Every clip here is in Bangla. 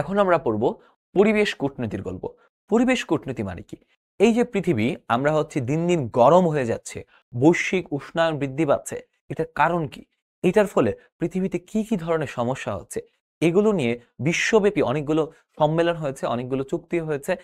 এখন আমরা পড়ব পরিবেশ কূটনীতির গল্প। পরিবেশ কূটনীতি মানে কি? এই যে পৃথিবী আমরা দিন দিন গরম হয়ে যাচ্ছে, বৈশ্বিক উষ্ণায়ন বৃদ্ধি পাচ্ছে, এটার কারণ কি? এটার ফলে পৃথিবীতে কি কি ধরনের সমস্যা হচ্ছে, এগুলো নিয়ে বিশ্বব্যাপী অনেকগুলো সম্মেলন হয়েছে, অনেকগুলো চুক্তি হয়েছে।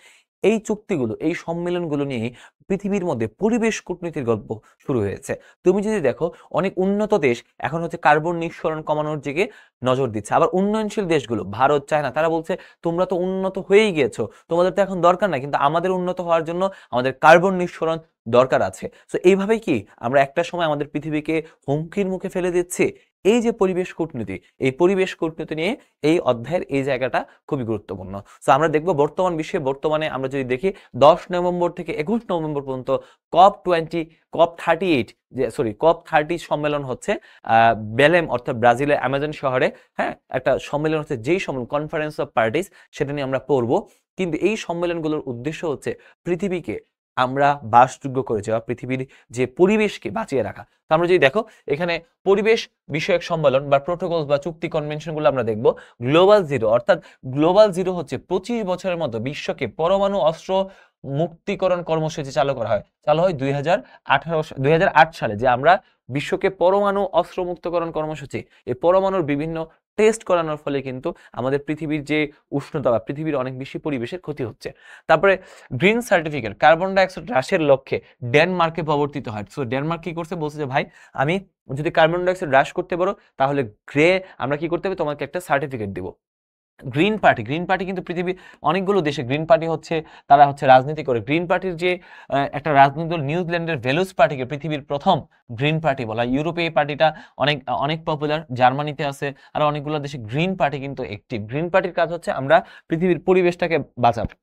এই চুক্তিগুলো, এই সম্মেলনগুলো নিয়ে পৃথিবীর মধ্যে পরিবেশ কূটনীতির গল্প শুরু হয়েছে। তুমি যদি দেখো, অনেক উন্নত দেশ এখন কার্বন নিঃসরণ কমানোর দিকে নজর দিচ্ছে। আবার উন্নয়নশীল দেশগুলো ভারত, চায়না, তারা বলছে তোমরা তো উন্নত হয়েই গিয়েছো, তোমাদের তো এখন দরকার নাই, কিন্তু আমাদের উন্নত হওয়ার জন্য আমাদের কার্বন নিঃসরণ দরকার আছে। তো এইভাবেই কি আমরা একটা সময় আমাদের পৃথিবীকে হুমকির মুখে ফেলে দিচ্ছি। এই যে পরিবেশ কূটনীতি, এই পরিবেশ কূটনীতি নিয়ে এই অধ্যায়ের এই জায়গাটা খুবই গুরুত্বপূর্ণ। তো আমরা দেখব বর্তমান বিশ্বে, বর্তমানে আমরা যদি দেখি 10 নভেম্বর থেকে 21 নভেম্বর পর্যন্ত COP30 সম্মেলন হচ্ছে বেলেম অর্থাৎ ব্রাজিলের অ্যামাজন শহরে। হ্যাঁ, একটা সম্মেলন হচ্ছে, যেই সম্মেলন কনফারেন্স অফ পার্টিস, সেটা নিয়ে আমরা পড়বো। কিন্তু এই সম্মেলনগুলোর উদ্দেশ্য হচ্ছে পৃথিবীকে আমরা বাসযোগ্য করে যাওয়া, পৃথিবীর যে পরিবেশকে বাঁচিয়ে রাখা। তো আমরা যদি দেখো এখানে পরিবেশ বিষয়ক সম্মেলন বা প্রোটোকল বা চুক্তি কনভেনশনগুলো আমরা দেখব। গ্লোবাল জিরো, অর্থাৎ গ্লোবাল জিরো হচ্ছে 25 বছরের মতো বিশ্বকে পরমাণু অস্ত্র মুক্তিকরণ কর্মসূচি চালু হয় 2008 সালে, যে আমরা বিশ্বকে পরমাণু অস্ত্র মুক্তকরণ কর্মসূচি, এই পরমাণুর বিভিন্ন টেস্ট করানোর ফলে কিন্তু আমাদের পৃথিবীর যে উষ্ণতা বা পৃথিবীর অনেক বেশি পরিবেশের ক্ষতি হচ্ছে। তারপরে গ্রিন সার্টিফিকেট, কার্বন ডাইঅক্সাইড হ্রাসের লক্ষ্যে ডেনমার্কে প্রবর্তিত হয়। সো ডেনমার্ক কি করছে, বলছে যে ভাই, আমি যদি কার্বন ডাইঅক্সাইড হ্রাস করতে পারো, তাহলে আমরা কি করতে হবে, তোমাকে একটা সার্টিফিকেট দিব। গ্রিন পার্টি কিন্তু পৃথিবীর অনেকগুলো দেশে গ্রিন পার্টি তারা রাজনীতি করে। গ্রিন পার্টির যে একটা রাজনৈতিক দল নিউজিল্যান্ডের ভ্যালুস পার্টিকে পৃথিবীর প্রথম গ্রিন পার্টি বলা হয়। ইউরোপে এই পার্টিটা অনেক অনেক পপুলার, জার্মানিতে আছে, আর অনেকগুলো দেশে গ্রিন পার্টি কিন্তু অ্যাক্টিভ। গ্রিন পার্টির কাজ হচ্ছে আমরা পৃথিবীর পরিবেশটাকে বাঁচাবো।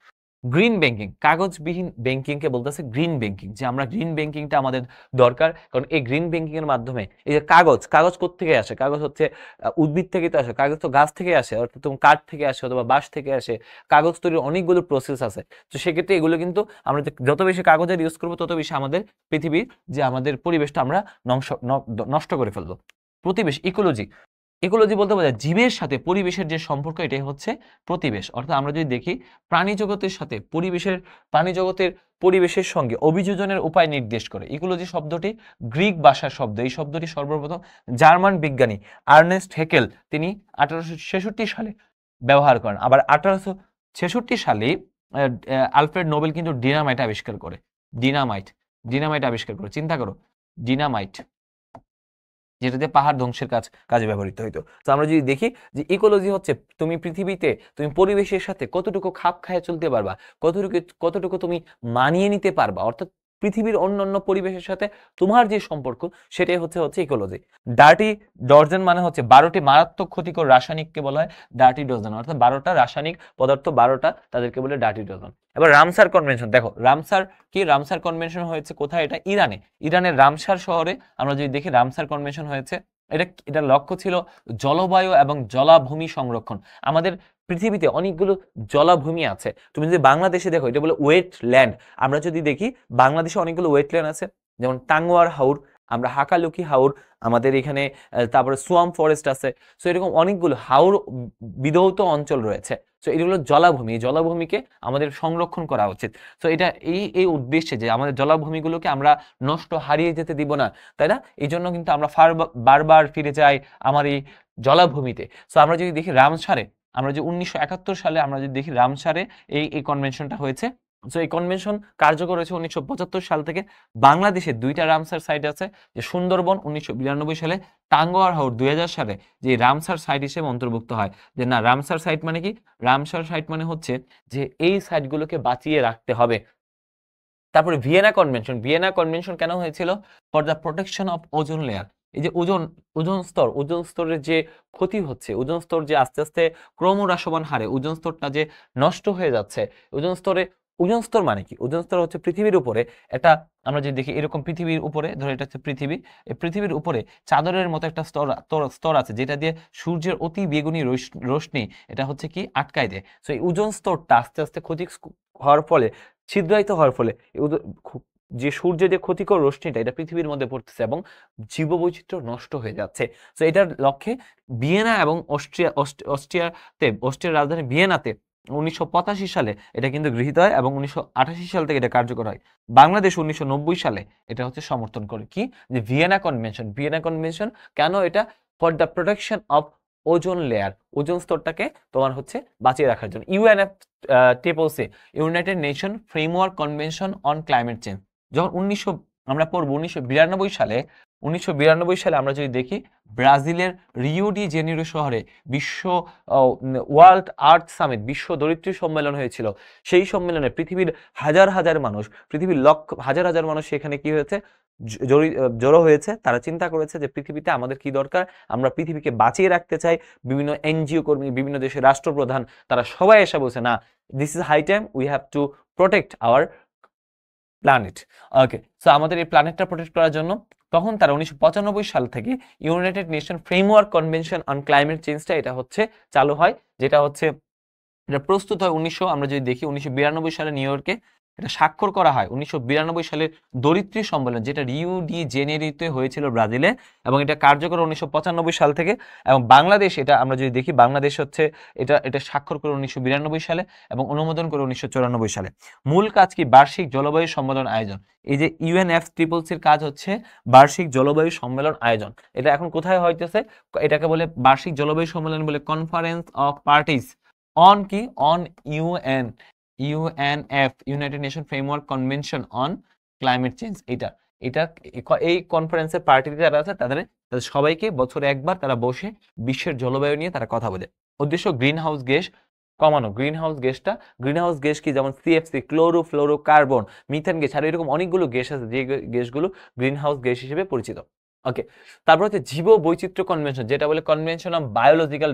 গ্রিন ব্যাংকিং, কাগজবিহীন ব্যাংকিংকে বলতেছে গ্রিন ব্যাংকিং, যে আমরা গ্রিন ব্যাংকিংটা আমাদের দরকার। কারণ এই গ্রিন ব্যাংকিং এর মাধ্যমে এই যে কাগজ কোত্থেকে আসে, কাগজ উদ্ভিদ থেকে তো আসে, কাগজ তো গাছ থেকে আসে, অর্থাৎ কাঠ থেকে আসে অথবা বাঁশ থেকে আসে। কাগজ তৈরির অনেকগুলো প্রসেস আছে। তো সেক্ষেত্রে এগুলো কিন্তু আমরা যত বেশি কাগজের ইউজ করবো, তত বেশি আমাদের পৃথিবীর যে আমাদের পরিবেশটা আমরা নষ্ট করে ফেলবো। প্রতিবেশ, ইকোলজি বলতে বোঝায় জীবের সাথে পরিবেশের যে সম্পর্ক, এটাই হচ্ছে প্রতিবেশ। অর্থাৎ আমরা যদি দেখি প্রাণী জগতের সাথে প্রাণী জগতের পরিবেশের সঙ্গে অভিযোজনের উপায় নির্দেশ করে। ইকোলজি শব্দটি গ্রিক ভাষার শব্দ। এই শব্দটি সর্বপ্রথম জার্মান বিজ্ঞানী আর্নেস্ট হেকেল তিনি 1866 সালে ব্যবহার করেন। আবার 1866 সালে আলফ্রেড নোবেল কিন্তু ডিনামাইট আবিষ্কার করে। চিন্তা করো, ডিনামাইট, যেটা দিয়ে পাহাড় ধ্বংসের কাজে ব্যবহৃত হইতো। তো আমরা যদি দেখি যে ইকোলজি হচ্ছে তুমি পরিবেশের সাথে কতটুকু খাপ খাইয়ে চলতে পারবা, কতটুকু তুমি মানিয়ে নিতে পারবা, অর্থাৎ পৃথিবীর অন্যান্য পরিবেশের সাথে তোমার যে সম্পর্ক, সেটাই হচ্ছে ইকোলজি। ডার্টি ডজন মানে হচ্ছে 12টি মারাত্মক ক্ষতিকর রাসায়নিককে বলা হয় ডার্টি ডজন, অর্থাৎ 12টা রাসায়নিক পদার্থ, 12টা, তাদেরকে বলে ডার্টি ডজন। এবার রামসার কনভেনশন দেখো, রামসার কনভেনশন হয়েছে কোথায়? এটা ইরানের রামসার শহরে। আমরা যদি দেখি রামসার কনভেনশন হয়েছে, এটা লক্ষ্য ছিল জলবায়ু এবং জলাভূমি সংরক্ষণ। আমাদের পৃথিবীতে অনেকগুলো জলাভূমি আছে। তুমি যদি বাংলাদেশে দেখো, এটা বলে ওয়েটল্যান্ড। আমরা যদি দেখি বাংলাদেশে অনেকগুলো ওয়েটল্যান্ড আছে, যেমন টাঙ্গুয়ার হাওর, আমরা হাকালুকি হাওর, আমাদের এখানে তারপরে সোয়াম ফরেস্ট আছে। সো এরকম অনেকগুলো হাওর বিধৌত অঞ্চল রয়েছে। সো এগুলো জলাভূমিকে আমাদের সংরক্ষণ করা উচিত। তো এটা এই উদ্দেশ্যে যে আমাদের জলাভূমিগুলোকে আমরা হারিয়ে যেতে দিব না, তাই না? এই জন্য কিন্তু আমরা বারবার ফিরে যাই আমার এই জলাভূমিতে। সো আমরা যদি দেখি আমরা যে 1971 সালে আমরা যদি দেখি রামসারে এই কনভেনশনটা হয়েছে। সো এই কনভেনশন কার্যকর হয়েছে 1975 সাল থেকে। বাংলাদেশে 2টা রামসার সাইট আছে, যে সুন্দরবন 1992 সালে, টাঙ্গুয়ার হাওর 2000 সালে, যে রামসার সাইট হিসেবে অন্তর্ভুক্ত হয়। যে না, রামসার সাইট মানে কি? রামসার সাইট মানে হচ্ছে যে এই সাইটগুলোকে বাঁচিয়ে রাখতে হবে। তারপরে ভিয়েনা কনভেনশন কেন হয়েছিল? For the protection of ozone layer. এই যে ওজোন স্তরের যে ক্ষতি হচ্ছে, ওজোন স্তর যে আস্তে আস্তে ক্রমহ্রাসমান হারে ওজোন স্তরটা যে নষ্ট হয়ে যাচ্ছে। ওজোন স্তর মানে কি? ওজোন স্তর হচ্ছে পৃথিবীর উপরে একটা, আমরা যদি দেখি এরকম পৃথিবীর উপরে, ধরো এটা হচ্ছে পৃথিবী, এই পৃথিবীর উপরে চাদরের মতো একটা স্তর আছে, যেটা দিয়ে সূর্যের অতি বেগুনি রশ্মি এটা হচ্ছে কি আটকায় দেয়। সো এই ওজোন স্তরটা আস্তে আস্তে ক্ষতি হওয়ার ফলে, ছিদ্রায়িত হওয়ার ফলে যে সূর্যের যে ক্ষতিকর রশ্মিটা এটা পৃথিবীর মধ্যে পড়তেছে এবং জীববৈচিত্র্য নষ্ট হয়ে যাচ্ছে। তো এটার লক্ষ্যে ভিয়েনা এবং অস্ট্রিয়ার রাজধানী ভিয়েনাতে 1985 সালে এটা কিন্তু গৃহীত হয় এবং 1988 সাল থেকে এটা কার্যকর হয়। বাংলাদেশ 1990 সালে এটা হচ্ছে সমর্থন করে কি, যে ভিয়েনা কনভেনশন কেন এটা, for the protection of ozone layer, ozone স্তরটাকে তোমার হচ্ছে বাঁচিয়ে রাখার জন্য। UNFCCC, united nation framework convention on climate change, যখন আমরা পড়বো 1992 সালে আমরা যদি দেখি ব্রাজিলের রিও ডি জেনিরো শহরে বিশ্ব ওয়ার্ল্ড আর্থ সামিট, বিশ্ব ধরিত্রী সম্মেলন হয়েছিল। সেই সম্মেলনে পৃথিবীর হাজার হাজার মানুষ সেখানে কি হয়েছে, জড়ো হয়েছে। তারা চিন্তা করেছে যে পৃথিবীতে আমাদের কি দরকার, আমরা পৃথিবীকে বাঁচিয়ে রাখতে চাই। বিভিন্ন এনজিও কর্মী, বিভিন্ন দেশের রাষ্ট্রপ্রধান, তারা সবাই এসে বলছে না, this is high time, we have to protect our planet. Okay, so আমাদের এই প্ল্যানেটটা প্রোটেক্ট করার জন্য তখন তারা 1995 সাল থেকে united nation framework convention on climate চেঞ্জটা এটা হচ্ছে চালু হয়, যেটা হচ্ছে এটা প্রস্তুত হয় আমরা যদি দেখি 1992 সালে নিউ ইয়র্কে এটা স্বাক্ষর করা হয়। 1992 সালের ধরিত্রী সম্মেলন, যেটা রিও ডি জেনেরিওতে হয়েছিল ব্রাজিলে, এবং এটা কার্যকর 1995 সাল থেকে। এবং বাংলাদেশ, এটা আমরা যদি দেখি বাংলাদেশ হচ্ছে এটা স্বাক্ষর করে 1992 সালে এবং অনুমোদন করে 1994 সালে। মূল কাজ কি, বার্ষিক জলবায়ু সম্মেলন আয়োজন। এই যে ইউএনএফটিসির কাজ হচ্ছে বার্ষিক জলবায়ু সম্মেলন আয়োজন। এটা এখন কোথায় হইতেছে, এটাকে বলে বার্ষিক জলবায়ু সম্মেলন বলে কনফারেন্স অফ পার্টিস অন কি, on UNF, United nation framework convention on climate change. এই কনফারেন্সের পার্টি যারা আছে তাদের সবাইকে বছরে একবার তারা বসে বিশ্বের জলবায়ু নিয়ে তারা কথা বলে। উদ্দেশ্য গ্রিন হাউস গ্যাস কমানো। গ্রিন হাউস গ্যাস কি, যেমন CFC, chlorofluorocarbon, methane gas, আর এরকম অনেকগুলো গ্যাস আছে যে গ্যাসগুলো গ্রিন হাউস গ্যাস হিসেবে পরিচিত। ওকে, তারপর হচ্ছে জীব বৈচিত্র্য কনভেনশন, যেটা বলে কনভেনশন অন বায়োলজিক্যাল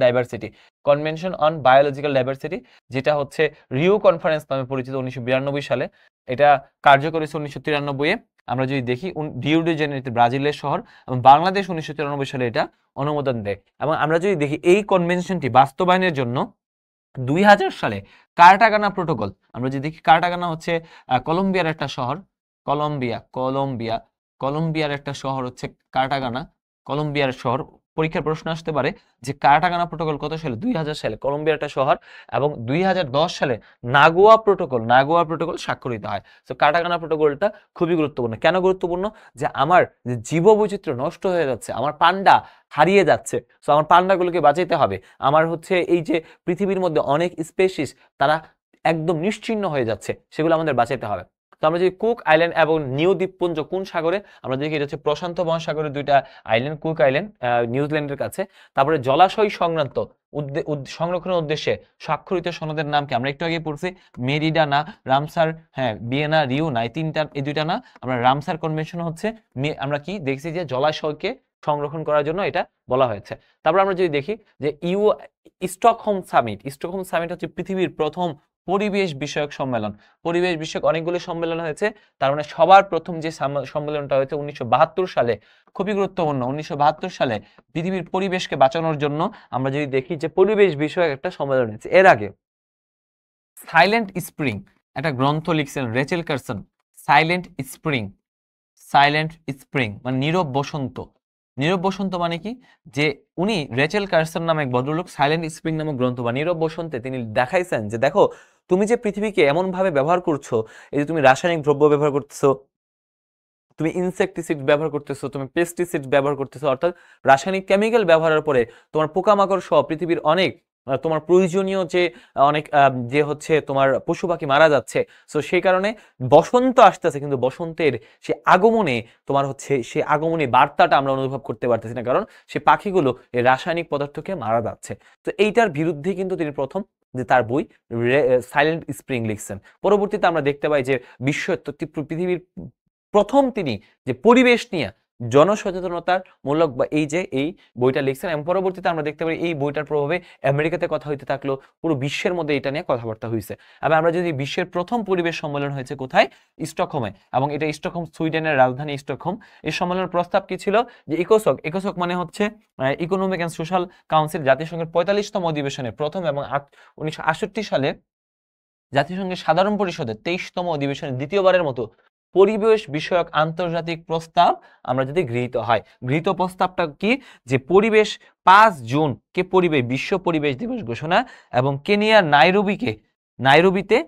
ডাইভার্সিটি, যেটা হচ্ছে রিও কনফারেন্স নামে পরিচিত 1992 সালে। এটা কার্যকর হয়েছে 1993-এ। আমরা যদি দেখি রিও ডি জেনেরিও ব্রাজিলের শহর, এবং বাংলাদেশ 1993 সালে এটা অনুমোদন দেয়। এবং আমরা যদি দেখি এই কনভেনশনটি বাস্তবায়নের জন্য 2000 সালে কার্টাগানা প্রোটোকল, আমরা যদি দেখি কার্টাগানা হচ্ছে কলম্বিয়ার একটা শহর, কলম্বিয়ার একটা শহর হচ্ছে কার্টাগানা, কলম্বিয়ার শহর। পরীক্ষার প্রশ্ন আসতে পারে যে কার্টাগানা প্রোটোকল কত সালে, 2000 সালে, কলম্বিয়ার একটা শহর। এবং 2010 সালে নাগোয়া প্রোটোকল স্বাক্ষরিত হয়। তো কার্টাগানা প্রোটোকলটা খুবই গুরুত্বপূর্ণ। কেন গুরুত্বপূর্ণ, যে আমার যে জীববৈচিত্র্য নষ্ট হয়ে যাচ্ছে, আমার পান্ডা হারিয়ে যাচ্ছে, তো আমার পান্ডাগুলোকে বাঁচাইতে হবে। আমার হচ্ছে এই যে পৃথিবীর মধ্যে অনেক স্পেসিস তারা একদম নিশ্চিহ্ন হয়ে যাচ্ছে, সেগুলো আমাদের বাঁচাইতে হবে। তো আমরা যদি কুক আইল্যান্ড এবং নিউ দ্বীপপুঞ্জ কোন সাগরে, আমরা দেখি এটা হচ্ছে প্রশান্ত মহাসাগরের দুইটা আইল্যান্ড, কুক আইল্যান্ড নিউজিল্যান্ডের কাছে। তারপরে জলাশয় সংক্রান্ত সংরক্ষণের উদ্দেশ্যে স্বাক্ষরিত সনদের নাম কি, আমরা একটু আগে পড়ছি মেরিডা না রামসার, হ্যাঁ ভিয়েনা রিও না, এই দুইটা না, আমরা রামসার কনভেনশন হচ্ছে আমরা কি দেখছি যে জলাশয়কে সংরক্ষণ করার জন্য এটা বলা হয়েছে। তারপর আমরা যদি দেখি যে স্টকহোম সামিট হচ্ছে পৃথিবীর প্রথম পরিবেশ বিষয়ক সম্মেলন। পরিবেশ বিষয়ক অনেকগুলো সম্মেলন হয়েছে, তার মানে সবার প্রথম যে সম্মেলনটা হয়েছে 1972 সালে, খুবই গুরুত্বপূর্ণ। 1972 সালে পৃথিবীর পরিবেশকে বাঁচানোর জন্য আমরা যদি দেখি যে পরিবেশ বিষয়ক একটা সম্মেলন হয়েছে। এর আগে সাইলেন্ট স্প্রিং একটা গ্রন্থ লিখছেন রেচেল কারসন, সাইলেন্ট স্প্রিং মানে নীরব বসন্ত মানে কি, যে উনি রেচেল কারসন নামে এক ভদ্রলোক সাইলেন্ট স্প্রিং নামক গ্রন্থ বা নীরব বসন্তে তিনি দেখাইছেন যে দেখো তুমি যে পৃথিবীকে এমন ভাবে ব্যবহার করছো, এই যে তুমি রাসায়নিক দ্রব্য ব্যবহার করতেছো, তুমি ইনসেকটিসাইড ব্যবহার করতেছো, তুমি পেস্টিসাইড ব্যবহার করতেছো, অর্থাৎ রাসায়নিক কেমিক্যাল ব্যবহারের পরে তোমার পোকামাকড় সহ পৃথিবীর অনেক তোমার প্রয়োজনীয় যে অনেক যে হচ্ছে তোমার পশু পাখি মারা যাচ্ছে। সো সেই কারণে বসন্ত আসতেছে, কিন্তু বসন্তের সে আগমনে তোমার হচ্ছে সে আগমনী বার্তাটা আমরা অনুভব করতে পারতেছি না, কারণ সে পাখিগুলো এই রাসায়নিক পদার্থকে মারা যাচ্ছে। তো এইটার বিরুদ্ধে কিন্তু তিনি প্রথম যে তার বই সাইলেন্ট স্প্রিং লিখছেন। পরবর্তীতে আমরা দেখতে পাই যে পৃথিবীর প্রথম তিনি যে পরিবেশ নিয়ে জনসচেতনতার মূলক বা এই বইটা লিখছেন, এবং পরবর্তীতে আমরা দেখতে পাই এই বইটার প্রভাবে আমেরিকাতে কথা হইতে থাকলো, পুরো বিশ্বের মধ্যে এটা নিয়ে কথাবার্তা হয়েছে। এবার আমরা যদি বিশ্বের প্রথম পরিবেশ সম্মেলন হয়েছে কোথায়, স্টকহোমে, এবং এটা স্টকহোম সুইডেনের রাজধানী স্টকহোম। এই সম্মেলনের প্রস্তাব কি ছিল, যে ইকোসক মানে হচ্ছে ইকোনমিক অ্যান্ড সোশ্যাল কাউন্সিল, জাতিসংঘের 45তম অধিবেশনে প্রথম, এবং 1968 সালে জাতিসংঘের সাধারণ পরিষদের 23তম অধিবেশনে দ্বিতীয়বারের মতো পরিবেশ বিষয়ক আন্তর্জাতিক প্রস্তাব আমরা যদি গৃহীত হয়, গৃহীত প্রস্তাবটা কি, যে পরিবেশ 5 জুন কে বিশ্ব পরিবেশ দিবস ঘোষণা, এবং কেনিয়ার নাইরোবিতে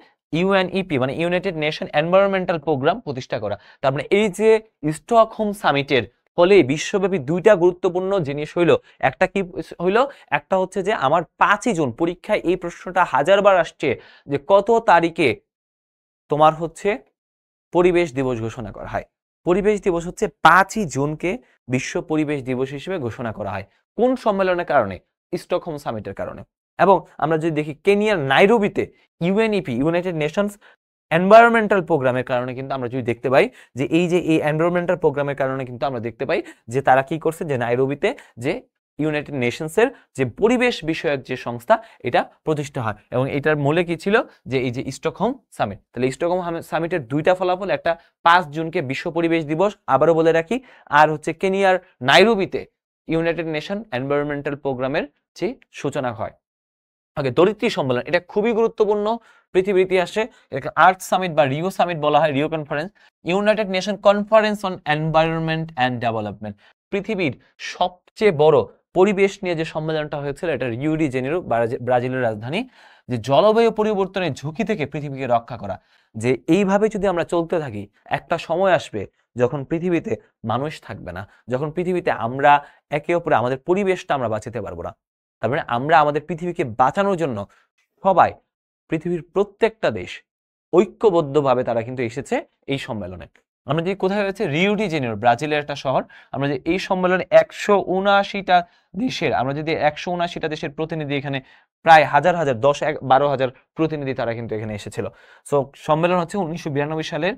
ইউএনইপি মানে ইউনাইটেড নেশন এনভায়রনমেন্টাল প্রোগ্রাম প্রতিষ্ঠা করা। তার মানে এই যে স্টকহোম সামিটের ফলে বিশ্বব্যাপী দুইটা গুরুত্বপূর্ণ জিনিস হইল, একটা কি হইল, একটা হচ্ছে যে আমার 5ই জুন পরীক্ষায় এই প্রশ্নটা হাজারবার আসছে যে কত তারিখে তোমার হচ্ছে পরিবেশ দিবস ঘোষণা করা হয়। পরিবেশ দিবস হচ্ছে 5ই জুনকে বিশ্ব পরিবেশ দিবস হিসেবে ঘোষণা করা হয়। কোন সম্মেলনের কারণে? স্টকহোম সামিটের কারণে। এবং আমরা যদি দেখি কেনিয়ার নাইরোবিতে ইউএনইপি ইউনাইটেড নেশনস এনভায়রনমেন্টাল প্রোগ্রামের কারণে কিন্তু আমরা যদি দেখতে পাই যে এই এনভায়রনমেন্টাল প্রোগ্রামের কারণে কিন্তু আমরা দেখতে পাই যে তারা কি করছে, যে নাইরোবিতে যে ইউনাইটেড নেশনসের যে পরিবেশ বিষয়ক যে সংস্থা এটা প্রতিষ্ঠা হয়, এবং এটার মূলে কি ছিল, যে এই যে স্টকহোম সামিট। তাহলে স্টকহোম সামিটের দুইটা ফলাফল, একটা 5 জুনকে বিশ্ব পরিবেশ দিবস আবারও বলে রাখি, আর হচ্ছে কেনিয়ার নাইরোবিতে ইউনাইটেড নেশন এনভায়রনমেন্টাল প্রোগ্রামের যে সূচনা হয়। ওকে, ধরিত্রী সম্মেলন এটা খুবই গুরুত্বপূর্ণ পৃথিবীর ইতিহাসে। এটাকে আর্থ সামিট বা রিও সামিট বলা হয়, Rio conference. United nation conference on environment and development, পৃথিবীর সবচেয়ে বড় পরিবেশ নিয়ে যে সম্মেলনটা হয়েছিল এটা রিও ডি জেনেরো, ব্রাজিলের রাজধানী। যে জলবায়ু পরিবর্তনের ঝুঁকি থেকে পৃথিবীকে রক্ষা করা, যে এইভাবে যদি আমরা চলতে থাকি একটা সময় আসবে যখন পৃথিবীতে মানুষ থাকবে না, যখন পৃথিবীতে আমরা একে অপরে আমাদের পরিবেশটা আমরা বাঁচাতে পারবো না। তার মানে আমরা আমাদের পৃথিবীকে বাঁচানোর জন্য সবাই, পৃথিবীর প্রত্যেকটা দেশ ঐক্যবদ্ধভাবে তারা কিন্তু এসেছে এই সম্মেলনে। আমরা যে কোথায় হয়েছে, রিও ডি জেনেরো, ব্রাজিলের একটা শহর। আমরা যে এই সম্মেলনে 179টা দেশের, আমরা যদি 179টা দেশের প্রতিনিধি, এখানে প্রায় হাজার 10-12 হাজার প্রতিনিধি তারা কিন্তু এখানে এসেছিল। সো সম্মেলন হচ্ছে 1992 সালের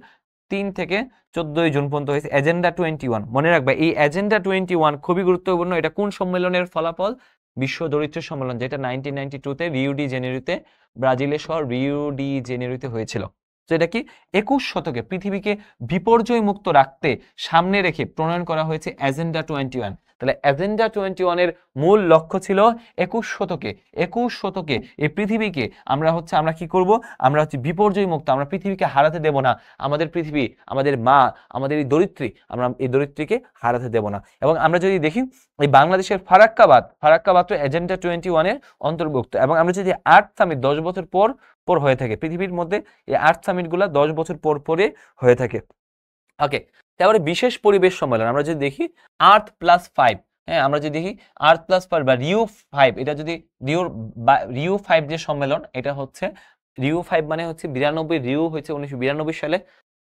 3 থেকে 14 জুন পর্যন্ত হয়েছে। এজেন্ডা 21, মনে রাখবে এই এজেন্ডা 21 খুবই গুরুত্বপূর্ণ। এটা কোন সম্মেলনের ফলাফল? বিশ্ব দরিদ্র সম্মেলন, যেটা 1992-তে রিও ডি জেনেরোতে, ব্রাজিলের শহর রিও ডি জেনেরোতে হয়েছিল। তো এটা কি 21 শতকে পৃথিবীকে বিপর্যয় মুক্ত রাখতে সামনে রেখে প্রণয়ন করা হয়েছে এজেন্ডা 21। তাহলে এজেন্ডা 21-এর মূল লক্ষ্য ছিল 21 শতকে এই পৃথিবীকে আমরা কি করব, আমরা হচ্ছে বিপর্যয় মুক্ত, আমরা পৃথিবীকে হারাতে দেব না। আমাদের পৃথিবী, আমাদের মা, আমাদের এই ধরিত্রী, আমরা এই ধরিত্রীকে হারাতে দেব না। এবং আমরা যদি দেখি এই বাংলাদেশের ফারাক্কাবাদ তো এজেন্ডা 21-এর অন্তর্ভুক্ত। এবং আমরা যদি আর্থ সামিট 10 বছর পর পর হয়ে থাকে পৃথিবীর মধ্যে, এই আর্থ সামিট গুলা 10 বছর পর পরে হয়ে থাকে। ওকে, তারপরে বিশেষ পরিবেশ সম্মেলন আমরা যদি দেখি আর্থ+5, হ্যাঁ আমরা যদি দেখি আর্থ+5 বা রিও 5, এটা যদি রিও 5 যে সম্মেলন, এটা হচ্ছে রিও 5 মানে হচ্ছে 92, রিও হয়েছে 1992 সালে,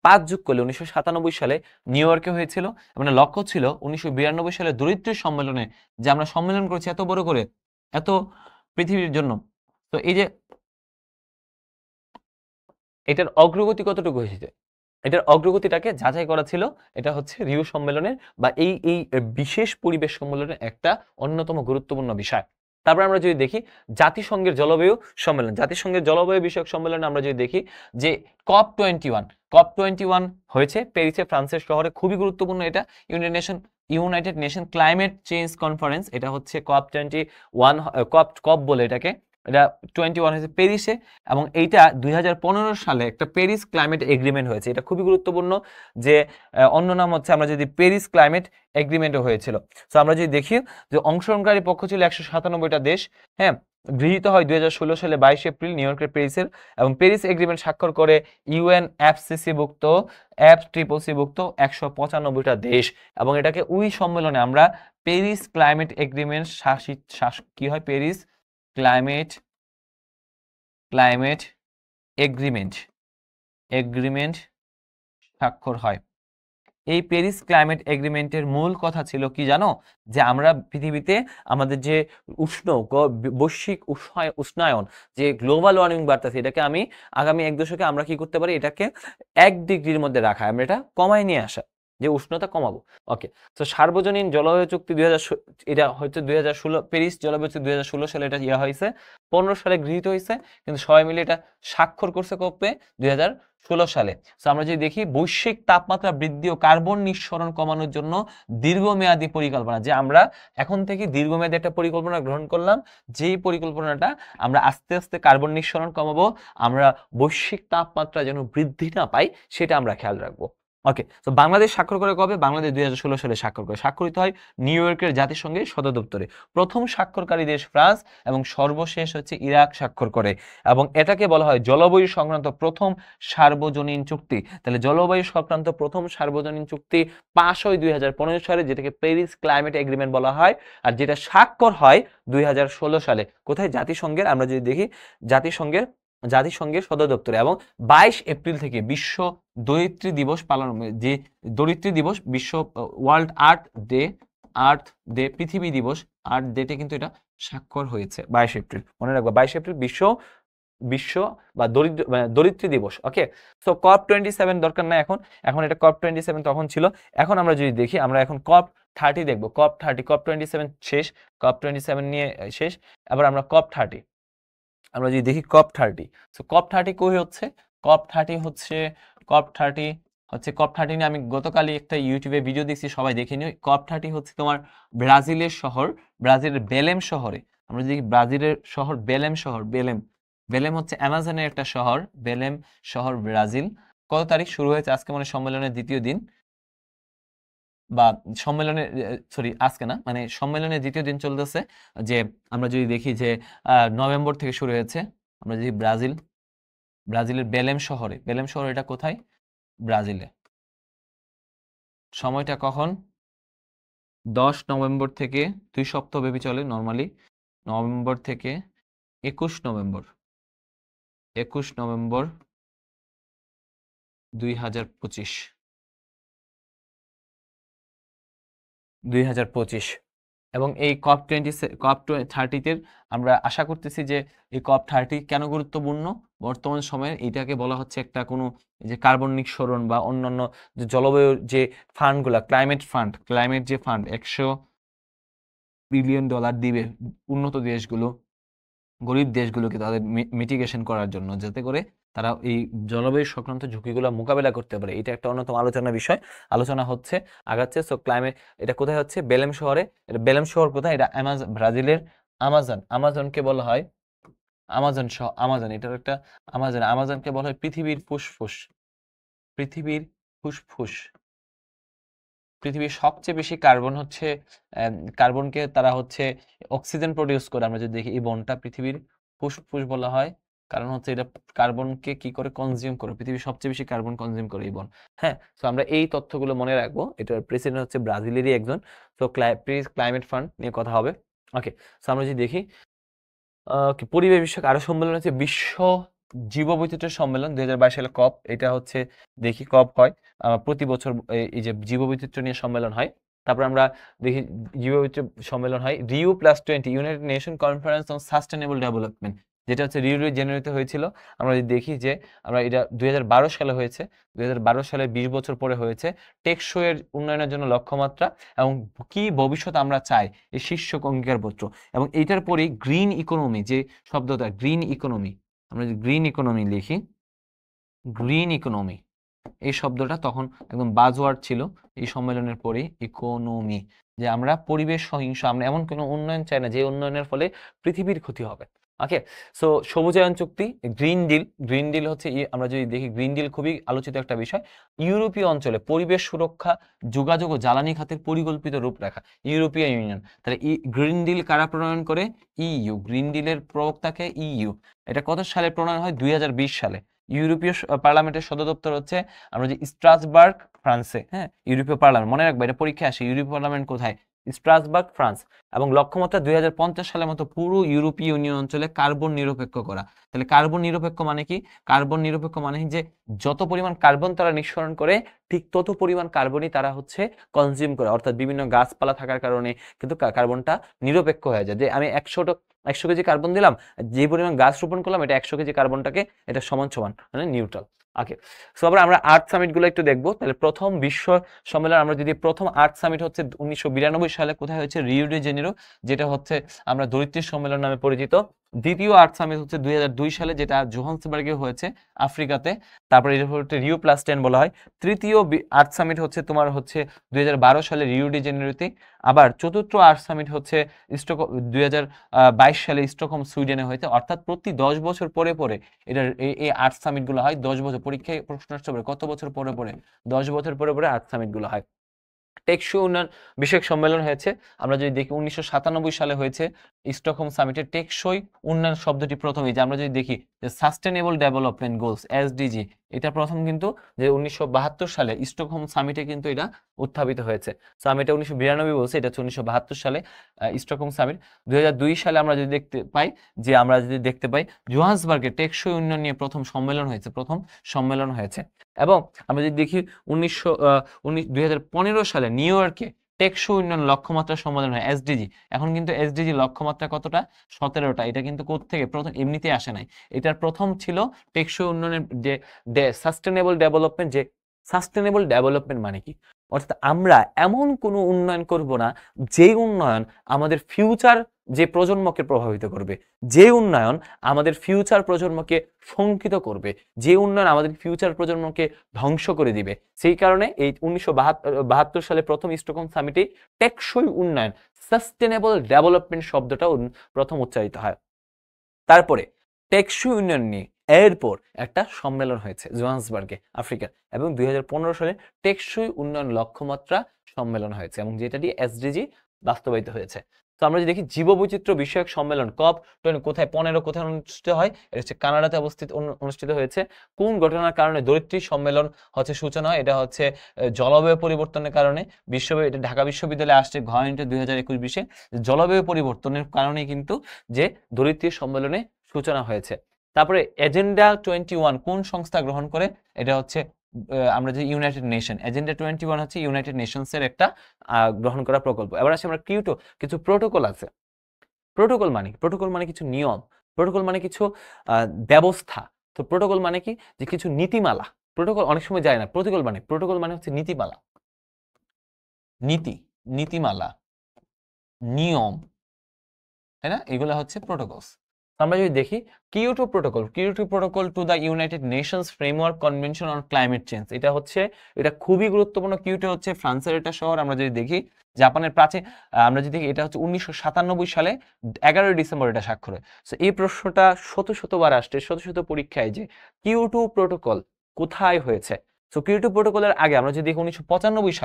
5 যোগ করলে 1997 সালে নিউ ইয়র্কে হয়েছিল। মানে লক্ষ্য ছিল 1992 সালে দরিদ্র সম্মেলনে যে আমরা সম্মেলন করেছি এত বড় করে, এত পৃথিবীর জন্য। তো এই যে এটার অগ্রগতি কতটুকু হয়েছে, এটার অগ্রগতিটাকে যাচাই করা ছিল, এটা হচ্ছে রিও সম্মেলনের বা এই বিশেষ পরিবেশ সম্মেলনের একটা অন্যতম গুরুত্বপূর্ণ বিষয়। তারপর আমরা যদি দেখি জাতিসংঘের জলবায়ু সম্মেলন, জাতিসংঘের জলবায়ু বিষয়ক সম্মেলনে আমরা যদি দেখি যে COP21 হয়েছে প্যারিসে, ফ্রান্সের শহরে, খুবই গুরুত্বপূর্ণ এটা। United nation climate change conference, এটা হচ্ছে COP21, কপ বলে এটাকে, এটা 21 হয়েছে প্যারিসে। এবং এইটা 2015 সালে একটা প্যারিস ক্লাইমেট এগ্রিমেন্ট হয়েছে, এটা খুবই গুরুত্বপূর্ণ। যে অন্য নাম হচ্ছে আমরা যদি প্যারিস ক্লাইমেট এগ্রিমেন্টও হয়েছিল। তো আমরা যদি দেখি যে অংশগ্রহণকারী পক্ষ ছিল 197টা দেশ, হ্যাঁ। গৃহীত হয় 2016 সালে 22 এপ্রিল নিউ ইয়র্কের প্যারিসের। এবং প্যারিস এগ্রিমেন্ট স্বাক্ষর করে UNFCCC ভুক্ত, FCCC ভুক্ত 195টা দেশ। এবং এটাকে ওই সম্মেলনে আমরা প্যারিস ক্লাইমেট এগ্রিমেন্ট কি হয়, প্যারিস ক্লাইমেট এগ্রিমেন্ট স্বাক্ষর হয়। এই প্যারিস ক্লাইমেট এগ্রিমেন্টের মূল কথা ছিল কি জানো, যে আমরা পৃথিবীতে আমাদের যে বৈশ্বিক উষ্ণায়ন, যে গ্লোবাল ওয়ার্মিং বাড়তেছে, এটাকে আমি আগামী 1 দশকে আমরা কি করতে পারি, এটাকে 1 ডিগ্রির মধ্যে রাখা, আমরা এটা কমায় নিয়ে আসা। যে উষ্ণতা কমাবো। ওকে, তো সার্বজনীন জলবায়ু চুক্তি 2000, এটা হচ্ছে 2016, প্যারিস জলবায়ু চুক্তি 2016 সালে এটা ইয়া হয়েছে, 15 সালে গৃহীত হয়েছে, কিন্তু সবাই মিলে এটা স্বাক্ষর করছে কবে? 2016 সালে। তো আমরা যদি দেখি বৈশ্বিক তাপমাত্রা বৃদ্ধি ও কার্বন নিঃসরণ কমানোর জন্য দীর্ঘমেয়াদী পরিকল্পনা, যে আমরা এখন থেকে দীর্ঘমেয়াদী একটা পরিকল্পনা গ্রহণ করলাম, যেই পরিকল্পনাটা আমরা আস্তে আস্তে কার্বন নিঃসরণ কমাবো, আমরা বৈশ্বিক তাপমাত্রা যেন বৃদ্ধি না পাই সেটা আমরা খেয়াল রাখবো। ওকে, তো বাংলাদেশ স্বাক্ষর করে কবে? বাংলাদেশ 2016 সালে স্বাক্ষর করে। স্বাক্ষরিত হয় নিউ ইয়র্কের জাতিসংঘের সদর দপ্তরে। প্রথম স্বাক্ষরকারী দেশ ফ্রান্স এবং সর্বশেষ হচ্ছে ইরাক স্বাক্ষর করে, এবং এটাকে বলা হয় জলবায়ু সংক্রান্ত প্রথম সার্বজনীন চুক্তি। তাহলে জলবায়ু সংক্রান্ত প্রথম সার্বজনীন চুক্তি পাশ হয় 2015 সালে, যেটাকে প্যারিস ক্লাইমেট এগ্রিমেন্ট বলা হয়, আর যেটা স্বাক্ষর হয় 2016 সালে। কোথায়? জাতিসংঘের, আমরা যদি দেখি জাতিসংঘের সদর দপ্তরে। এবং 22 এপ্রিল থেকে বিশ্ব ধরিত্রী দিবস পালন, যে ধরিত্রী দিবস, বিশ্ব ওয়ার্ল্ড আর্থ ডে পৃথিবী দিবস, আর্থ ডেটে কিন্তু এটা স্বাক্ষর হয়েছে 22 এপ্রিল, মনে রাখবো 22 এপ্রিল বিশ্ব বা ধরিত্রী দিবস। ওকে, সো COP27 দরকার না এখন, এটা COP27 তখন ছিল। এখন আমরা যদি দেখি, আমরা এখন COP30 দেখবো। COP27 শেষ, COP27 নিয়ে শেষ। এবার আমরা COP30, আমরা যদি দেখি COP30, সো COP30 কই হচ্ছে? COP30 হচ্ছে COP30 নিয়ে আমি গতকালই একটা ইউটিউবে ভিডিও দিচ্ছি, সবাই দেখে নিও। COP30 হচ্ছে তোমার ব্রাজিলের শহর, ব্রাজিলের বেলেম শহরে। আমরা যদি ব্রাজিলের শহর বেলেম হচ্ছে অ্যামাজনের একটা শহর, বেলেম শহর ব্রাজিল। কত তারিখ শুরু হয়েছে? আজকে মানে সম্মেলনের দ্বিতীয় দিন, বা সম্মেলনের, সরি আজকে না, মানে সম্মেলনের দ্বিতীয় দিন চলতেছে। যে আমরা যদি দেখি যে নভেম্বর থেকে শুরু হয়েছে। আমরা যদি ব্রাজিলের বেলেম শহর, এটা কোথায়? ব্রাজিলে। সময়টা কখন? 10 নভেম্বর থেকে 2 সপ্তাহ ব্যাপী চলে নর্মালি, নভেম্বর থেকে 21 নভেম্বর 2025। এবং এই COP30 আমরা আশা করতেছি যে এই COP30 কেন গুরুত্বপূর্ণ বর্তমান সময়ে, এটাকে বলা হচ্ছে একটা কোনো যে কার্বন নিঃসরণ বা অন্যান্য যে জলবায়ুর যে ফান্ডগুলা, ক্লাইমেট যে ফান্ড, $100 বিলিয়ন দিবে উন্নত দেশগুলো, গরিব দেশগুলোকে তাদের মিটিগেশন করার জন্য, যাতে করে তারা এই জলবায়ু সংক্রান্ত ঝুঁকিগুলো মোকাবেলা করতে পারে। এটা একটা অন্যতম আলোচনার বিষয়, আলোচনা হচ্ছে, আগাচ্ছে। সো ক্লাইমেট, এটা কোথায় হচ্ছে? বেলেম শহরে। এটা বেলেম শহর কোথায়? এটা ব্রাজিলের আমাজনকে বলা হয় আমাজন, এটার একটা আমাজনকে বলা হয় পৃথিবীর ফুসফুস। পৃথিবীর সবচেয়ে বেশি কার্বন হচ্ছে, কার্বনকে তারা হচ্ছে অক্সিজেন প্রডিউস করে। আমরা যদি দেখি এই বনটা পৃথিবীর ফুসফুস বলা হয়, কারণ হচ্ছে এটা কার্বনকে কি করে? কনজিউম করে। পৃথিবীর সবচেয়ে বেশি কার্বন কনজিউম করে এই বন। হ্যাঁ, তো আমরা এই তথ্যগুলো মনে রাখবো। এটার প্রেসিডেন্ট হচ্ছে ব্রাজিলেরই একজন। তো ক্লাইমেট ফান্ড নিয়ে কথা হবে। ওকে, তো আমরা যদি দেখি পরিবেশ বিষয়ক আরো সম্মেলন হচ্ছে বিশ্ব জীববৈচিত্র্য সম্মেলন 2022 সালে COP। এটা হচ্ছে দেখি COP হয় প্রতি বছর, এই যে জীববৈচিত্র্য নিয়ে সম্মেলন হয়। তারপর আমরা দেখি জীববৈচিত্র্য সম্মেলন হয় Rio+20, United nation conference on sustainable development, যেটা হচ্ছে রিও জানুয়ারিতে হয়েছিল। আমরা যদি দেখি যে এটা 2012 সালে হয়েছে, 2012 সালে 20 বছর পরে হয়েছে। টেকসই এর উন্নয়নের জন্য লক্ষ্যমাত্রা এবং কি ভবিষ্যৎ আমরা চাই, এই শীর্ষক অঙ্গীকারপত্র। এবং এইটার পরেই গ্রিন ইকোনমি, যে শব্দটা গ্রিন ইকোনমি, আমরা যদি গ্রিন ইকোনমি লিখি, গ্রিন ইকোনমি এই শব্দটা তখন একদম বাজওয়ার্ড ছিল এই সম্মেলনের পরে, ইকোনমি, যে আমরা পরিবেশ সহিংস, আমরা এমন কোনো উন্নয়ন চাই না যে উন্নয়নের ফলে পৃথিবীর ক্ষতি হবে। ওকে, সো সবুজায়ন চুক্তি, গ্রিন ডিল হচ্ছে, আমরা যদি দেখি গ্রিন ডিল খুবই আলোচিত একটা বিষয়। ইউরোপীয় অঞ্চলে পরিবেশ সুরক্ষা, যোগাযোগ ও জ্বালানি খাতের পরিকল্পিত রূপরেখা, ইউরোপীয় ইউনিয়ন। তাহলে গ্রিন ডিল কারা প্রণয়ন করে? ইইউ। গ্রিন ডিলের প্রবক্তাকে ইইউ। এটা কত সালে প্রণয়ন হয়? 2020 সালে। ইউরোপীয় পার্লামেন্টের সদর দপ্তর হচ্ছে, আমরা যে স্ট্রাসবার্গ, ফ্রান্সে। হ্যাঁ, ইউরোপীয় পার্লামেন্ট, মনে রাখবে এটা পরীক্ষা আসে, ইউরোপীয় পার্লামেন্ট কোথায়? Strasberg, France. এবং লক্ষ্যমাত্রা 2050 সালের মতো পুরো ইউরোপীয় ইউনিয়ন অঞ্চলে কার্বন নিরপেক্ষ করা। তাহলে কার্বন নিরপেক্ষ মানে কি? কার্বন নিরপেক্ষ মানে যে যত পরিমাণ কার্বন তারা নিঃসরণ করে, ঠিক তত পরিমাণ কার্বনই তারা হচ্ছে কনজিউম করে। অর্থাৎ বিভিন্ন গাছপালা থাকার কারণে কিন্তু কার্বনটা নিরপেক্ষ হয়ে যায়। যে আমি 100 কেজি কার্বন দিলাম, যে পরিমাণ গাছ রোপণ করলাম, এটা 100 কেজি কার্বনটাকে, এটা সমান মানে নিউট্রাল। ওকে, সো আবার আমরা আর্থ সামিট গুলো একটু দেখবো। তাহলে প্রথম বিশ্ব সম্মেলন আমরা যদি প্রথম আর্থ সামিট হচ্ছে 1992 সালে কোথায় হয়েছে? রিও ডি জেনিরো, যেটা হচ্ছে আমরা ধরিত্রী সম্মেলন নামে পরিচিত। দ্বিতীয় আর্থ সামিট হচ্ছে 2002 সালে, যেটা জোহান্সবার্গে হয়েছে আফ্রিকাতে, তারপরে এটা হচ্ছে রিও প্লাস 10 বলা হয়। তৃতীয় আর্থ সামিট হচ্ছে তোমার হচ্ছে 2012 সালে রিও ডি জেনিরোতে। আবার চতুর্থ আর্থ সামিট হচ্ছে 2022 সালে স্টকহোম সুইডেনে হয়েছে। অর্থাৎ প্রতি 10 বছর পরে পরে এটা এই আর্থ সামিট গুলো হয়। 10 বছর পরীক্ষায় প্রশ্ন আসতে পারে কত বছর পরে পরে, 10 বছর পরে পরে আর্থ সামিট গুলো হয়। টেকসই উন্নয়ন বিষয়ক সম্মেলন হয়েছে আমরা যদি দেখি 1997 সালে হয়েছে স্টকহোম সামিটে। টেকসই উন্নয়ন শব্দটি প্রথম, এই যে আমরা যদি দেখি যে সাস্টেনেবল ডেভেলপমেন্ট গোলস এসডিজি, এটা প্রথম কিন্তু যে 1972 সালে স্টকহোম সামিটে কিন্তু এটা উত্থাপিত হয়েছে। সামিটে 1992 বলছে, এটা হচ্ছে 1972 সালে স্টকহোম সামিট। 2002 সালে আমরা যদি দেখতে পাই জোহান্সবার্গে টেকসই উন্নয়ন নিয়ে প্রথম সম্মেলন হয়েছে। এবং আমরা যদি দেখি 2015 সালে নিউ ইয়র্কে টেকসই উন্নয়ন লক্ষ্যমাত্রা সম্মেলন হয় এসডিজি। এখন কিন্তু এসডিজি লক্ষ্যমাত্রা কতটা? 17টা। এটা কিন্তু কোত্থেকে? প্রথম এমনিতে আসে নাই, এটার প্রথম ছিল টেকসই উন্নয়নের যে সাস্টেনেবল ডেভেলপমেন্ট। যে সাস্টেনেবল ডেভেলপমেন্ট মানে কি? অর্থাৎ আমরা এমন কোনো উন্নয়ন করব না যে উন্নয়ন আমাদের ফিউচার যে প্রজন্মকে প্রভাবিত করবে, যে উন্নয়ন আমাদের ফিউচার প্রজন্মকে শঙ্কিত করবে, যে উন্নয়ন আমাদের ফিউচার প্রজন্মকে ধ্বংস করে দিবে। সেই কারণে এই 1972 সালে প্রথম স্টকহোম সামিটে টেকসই উন্নয়ন সাস্টেনেবল ডেভেলপমেন্ট শব্দটা প্রথম উচ্চারিত হয়। তারপরে টেকসই উন্নয়ন নিয়ে এরপর একটা সম্মেলন হয়েছে জোহান্সবার্গে আফ্রিকা, এবং 2015 সালে টেকসই উন্নয়ন লক্ষ্যমাত্রা সম্মেলন হয়েছে, এবং যেটা দিয়ে এসডিজি বাস্তবায়িত হয়েছে। তো আমরা যদি দেখি জীববৈচিত্র্য বিষয়ক সম্মেলন COP 20 কোথায় 15 কোথায় অনুষ্ঠিত হয়? এটা হচ্ছে কানাডাতে অনুষ্ঠিত হয়েছে। কোন ঘটনার কারণে ধরিত্রী সম্মেলন হচ্ছে সূচনা হয়? এটা হচ্ছে জলবায়ু পরিবর্তনের কারণে। এটা ঢাকা বিশ্ববিদ্যালয়ে আসছে ঘ 2021-20 জলবায়ু পরিবর্তনের কারণে কিন্তু যে ধরিত্রী সম্মেলনে সূচনা হয়েছে। তারপরে এজেন্ডা 21 কোন সংস্থা গ্রহণ করে? এটা হচ্ছে আমরা যে ইউনাইটেড নেশন, এজেন্ডা 21 হচ্ছে ইউনাইটেড নেশনসের একটা গ্রহণ করা প্রকল্প। এবার আসি আমরা কিয়োটো, কিছু প্রোটোকল আছে। প্রোটোকল মানে কিছু নিয়ম, প্রোটোকল মানে কিছু ব্যবস্থা। তো প্রোটোকল মানে কি? যে কিছু নীতিমালা। প্রোটোকল অনেক সময় যায় না, প্রোটোকল মানে হচ্ছে নীতিমালা, নীতিমালা, নিয়ম, তাই না? এগুলো হচ্ছে প্রোটোকলস। আমরা যদি দেখি Kyoto protocol to the United Nations framework convention on climate change, এটা খুবই গুরুত্বপূর্ণ। কিয়োটো হচ্ছে ফ্রান্সের একটা শহর। আমরা যদি দেখি জাপানের প্রাচীন, আমরা যদি দেখি এটা হচ্ছে 1997 সালে 11 ডিসেম্বর এটা স্বাক্ষর হয়। সো এই প্রশ্নটা শতবার আসছে, শত পরীক্ষায়, যে কিয়োটো প্রোটোকল কোথায় হয়েছে। সো কিয়োটো প্রোটোকলের আগে আমরা যদি দেখি 1995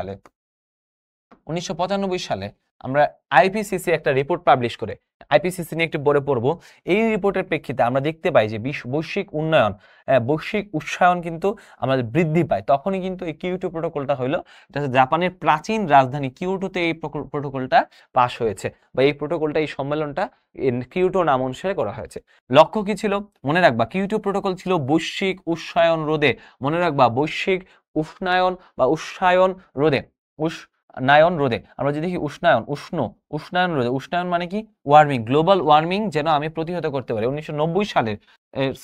সালে আমরা আইপিসিসি একটা রিপোর্ট পাবলিশ করে, আইপিসিসি নিয়ে একটু পরে পড়বো। এই রিপোর্টের প্রেক্ষিতে আমরা দেখতে পাই যে বৈশ্বিক উষ্ণায়ন কিন্তু আমাদের বৃদ্ধি পায়। তখনই কিন্তু এই কিয়োটো প্রোটোকলটা হইলো। এটা হচ্ছে জাপানের প্রাচীন রাজধানী কিয়োটোতে এই প্রোটোকলটা পাশ হয়েছে, বা এই প্রোটোকলটা, এই সম্মেলনটা কিয়োটো নাম অনুসারে করা হয়েছে। লক্ষ্য কি ছিল? মনে রাখবা, কিয়োটো প্রোটোকল ছিল বৈশ্বিক উষ্ণায়ন রোধে। মনে রাখবা, বৈশ্বিক উষ্ণায়ন রোধে আমরা যদি দেখি উষ্ণায়ন রোধে, উষ্ণায়ন মানে কি? ওয়ার্মিং, গ্লোবাল ওয়ার্মিং যেন আমি প্রতিহত করতে পারি। 1990 সালের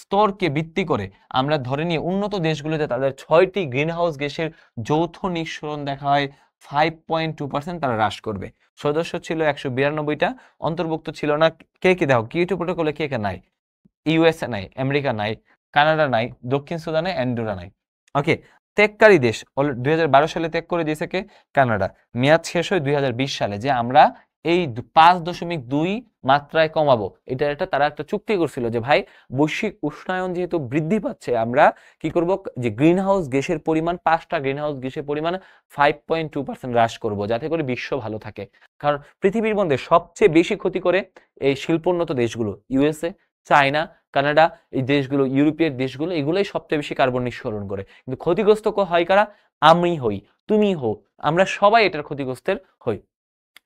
স্তরকে ভিত্তি করে আমরা ধরে নিয়ে উন্নত দেশগুলোতে তাদের 6টি গ্রিনহাউস গ্যাসের যৌথ নিঃসরণ দেখা হয় 5.2% তারা হ্রাস করবে। সদস্য ছিল 192টা, অন্তর্ভুক্ত ছিল না কে দেখো কিয়োটো প্রোটোকলে কে নাই? ইউএসএ নাই, আমেরিকা নাই, কানাডা নাই, দক্ষিণ সুদানে অ্যান্ডোরা নাই। ওকে, ত্যাগকারী দেশ 2012 সালে ত্যাগ করে দিয়েছে কে? কানাডা। মেয়াদ শেষ হয় 2020 সালে, যে আমরা এই 5.2 মাত্রায় কমাবো। তারা একটা চুক্তি করছিল যে ভাই, বৈশ্বিক উষ্ণায়ন যেহেতু বৃদ্ধি পাচ্ছে, আমরা কি করব? যে গ্রিনহাউস গ্যাসের পরিমাণ, 5টা গ্রিনহাউস গ্যাসের পরিমাণ 5.2% হ্রাস করব, যাতে করে বিশ্ব ভালো থাকে। কারণ পৃথিবীর মধ্যে সবচেয়ে বেশি ক্ষতি করে এই শিল্পোন্নত দেশগুলো, ইউএসএ, চায়না, কানাডা, এই দেশগুলো, ইউরোপীয় দেশগুলো, এগুলোই সবচেয়ে বেশি কার্বন নিঃসরণ করে। কিন্তু ক্ষতিগ্রস্ত হয় কারা? আমি হই, তুমি হো, আমরা সবাই এটার ক্ষতিগ্রস্তের হই।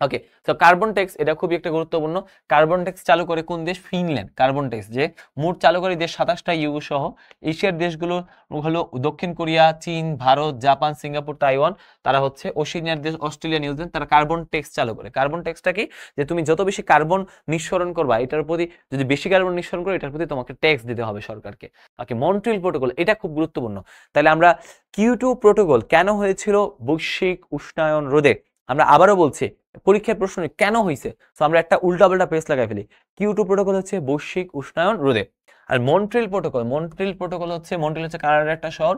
ওকে, তো কার্বন ট্যাক্স এটা খুবই একটা গুরুত্বপূর্ণ। কার্বন ট্যাক্স চালু করে কোন দেশ? ফিনল্যান্ড। কার্বন ট্যাক্স যে মোট চালুকারী দেশ 27টা ইউ সহ এশিয়ার দেশগুলো হলো দক্ষিণ কোরিয়া, চীন, ভারত, জাপান, সিঙ্গাপুর, তাইওয়ান। তারা হচ্ছে ওশেনিয়ার দেশ অস্ট্রেলিয়া, নিউজিল্যান্ড, তারা কার্বন ট্যাক্স চালু করে। কার্বন ট্যাক্সটা কি? যে তুমি যত বেশি কার্বন নিঃসরণ করবা এটার প্রতি, যদি বেশি কার্বন নিঃসরণ করো এটার প্রতি তোমাকে ট্যাক্স দিতে হবে সরকারকে। ওকে, মন্ট্রিল প্রোটোকল এটা খুব গুরুত্বপূর্ণ। তাহলে আমরা কিয়োটো প্রোটোকল কেন হয়েছিল বৈশ্বিক উষ্ণায়ন রোধে? আমরা আবারও বলছি পরীক্ষার প্রশ্ন কেন হয়েছে, তো আমরা একটা উল্টাপাল্টা পেজ লাগাই ফেলি। কিয়োটো প্রোটোকল হচ্ছে বৈশ্বিক উষ্ণায়ন রোধে। আর মন্ট্রিল প্রোটোকল, মন্ট্রিল প্রোটোকল হচ্ছে, মন্ট্রিল হচ্ছে কানাডার একটা শহর,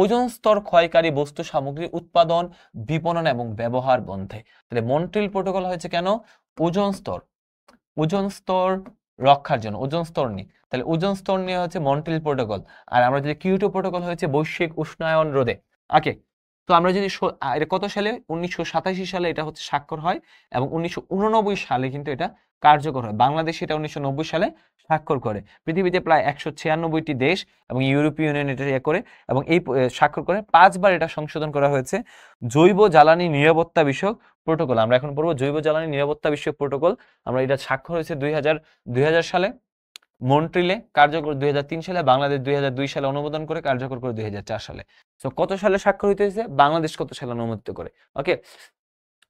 ওজোন স্তর ক্ষয়কারী বস্তু সামগ্রী উৎপাদন, বিপণন এবং ব্যবহার বন্ধে। তাহলে মন্ট্রিল প্রোটোকল হয়েছে কেন? ওজোন স্তর, ওজোন স্তর রক্ষার জন্য, ওজোন স্তর নিয়ে। তাহলে ওজোন স্তর নিয়ে হচ্ছে মন্ট্রিল প্রোটোকল। আর আমরা যদি কিয়োটো প্রোটোকল হয়েছে বৈশ্বিক উষ্ণায়ন রোধে। ওকে, তো আমরা যদি এটা কত সালে? 1987 সালে এটা হচ্ছে স্বাক্ষর হয় এবং 1989 সালে কিন্তু এটা কার্যকর হয়। বাংলাদেশ এটা 1990 সালে স্বাক্ষর করে। পৃথিবীতে প্রায় 196টি দেশ এবং ইউরোপীয় ইউনিয়ন এটা ইয়ে করে এবং এই স্বাক্ষর করে 5 বার এটা সংশোধন করা হয়েছে। জৈব জ্বালানি নিরাপত্তা বিষয়ক প্রোটোকল, আমরা এখন পড়বো জৈব জ্বালানি নিরাপত্তা বিষয়ক প্রোটোকল। আমরা এটা স্বাক্ষর হয়েছে 2000 সালে মন্ট্রিলে, কার্যকর 2003 সালে, বাংলাদেশ 2002 সালে অনুমোদন করে, কার্যকর করে 2004 সালে। তো কত সালে স্বাক্ষর হইতে হয়েছে? বাংলাদেশ কত সালে অনুমোদিত করে? ওকে,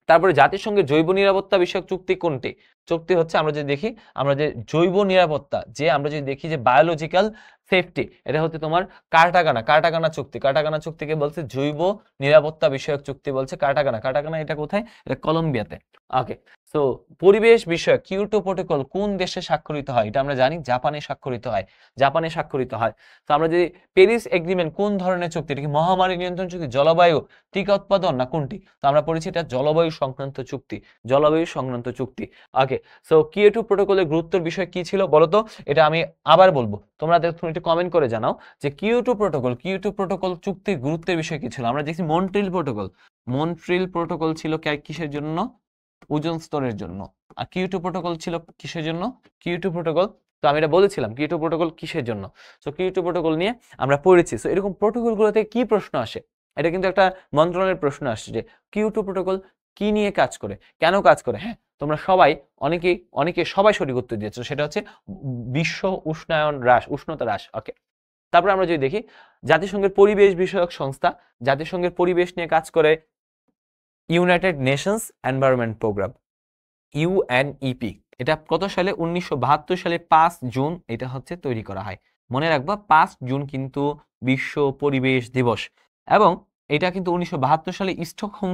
তারপরে জাতিসংঘের জৈব নিরাপত্তা বিষয়ক চুক্তি কোনটি? চুক্তি হচ্ছে আমরা যদি দেখি, আমরা যে জৈব নিরাপত্তা, যে আমরা যদি দেখি যে বায়োলজিক্যাল সেফটি, এটা হচ্ছে তোমার কার্টাগানা চুক্তি। কার্টাগানা চুক্তিকে বলছে জৈব নিরাপত্তা বিষয়ক চুক্তি বলছে কার্টাগানা। কার্টাগানা এটা কোথায়? এটা কলম্বিয়াতে। ওকে, সো পরিবেশ বিষয়ক কিয়োটো প্রোটোকল কোন দেশে স্বাক্ষরিত হয়? এটা আমরা জানি জাপানে স্বাক্ষরিত হয়। জাপানে স্বাক্ষরিত হয়। তো আমরা যদি প্যারিস এগ্রিমেন্ট কোন ধরনের চুক্তি? এটা কি মহামারী নিয়ন্ত্রণ চুক্তি, জলবায়ু, টিকা উৎপাদন না কোনটি? তো আমরা পড়েছি এটা জলবায়ু সংক্রান্ত চুক্তি, জলবায়ু সংক্রান্ত চুক্তি। ওকে, সো কিয়োটো প্রোটোকলের গুরুত্বের বিষয় কি ছিল বলতো? এটা আমি আবার বলবো, তোমরা দেখুন একটু কমেন্ট করে জানাও যে কিয়োটো প্রোটোকল চুক্তির গুরুত্বের বিষয় কি ছিল। আমরা দেখছি মন্ট্রিল প্রোটোকল, মন্ট্রিল প্রোটোকল ছিল কিসের জন্য? ওজোন স্তরের জন্য। আর কিয়োটো প্রোটোকল ছিল কিসের জন্য? কিয়োটো প্রোটোকল, তো আমি এটা বলেছিলাম কিয়োটো প্রোটোকল কিসের জন্য। সো কিয়োটো প্রোটোকল নিয়ে আমরা পড়েছি। সো এরকম প্রোটোকলগুলোতে কি প্রশ্ন আসে? এটা কিন্তু একটা মন্ত্রণালয়ের প্রশ্ন আসছে যে কিয়োটো প্রোটোকল কি নিয়ে কাজ করে, কেন কাজ করে? হ্যাঁ, তোমরা সবাই অনেকে সবাই সঠিক উত্তর দিয়েছো, সেটা হচ্ছে বিশ্ব উষ্ণায়ন হ্রাস, উষ্ণতা হ্রাস। ওকে, তারপর আমরা যদি দেখি জাতিসংঘের পরিবেশ বিষয়ক সংস্থা, জাতিসংঘের পরিবেশ নিয়ে কাজ করে United Nations Environment Programme, UNEP. এটা কত সালে? 1972 সালে 5 জুন এটা হচ্ছে তৈরি করা হয়। মনে রাখবা 5 জুন কিন্তু বিশ্ব পরিবেশ দিবস। এবং এটা কিন্তু 1972 সালে স্টকহোম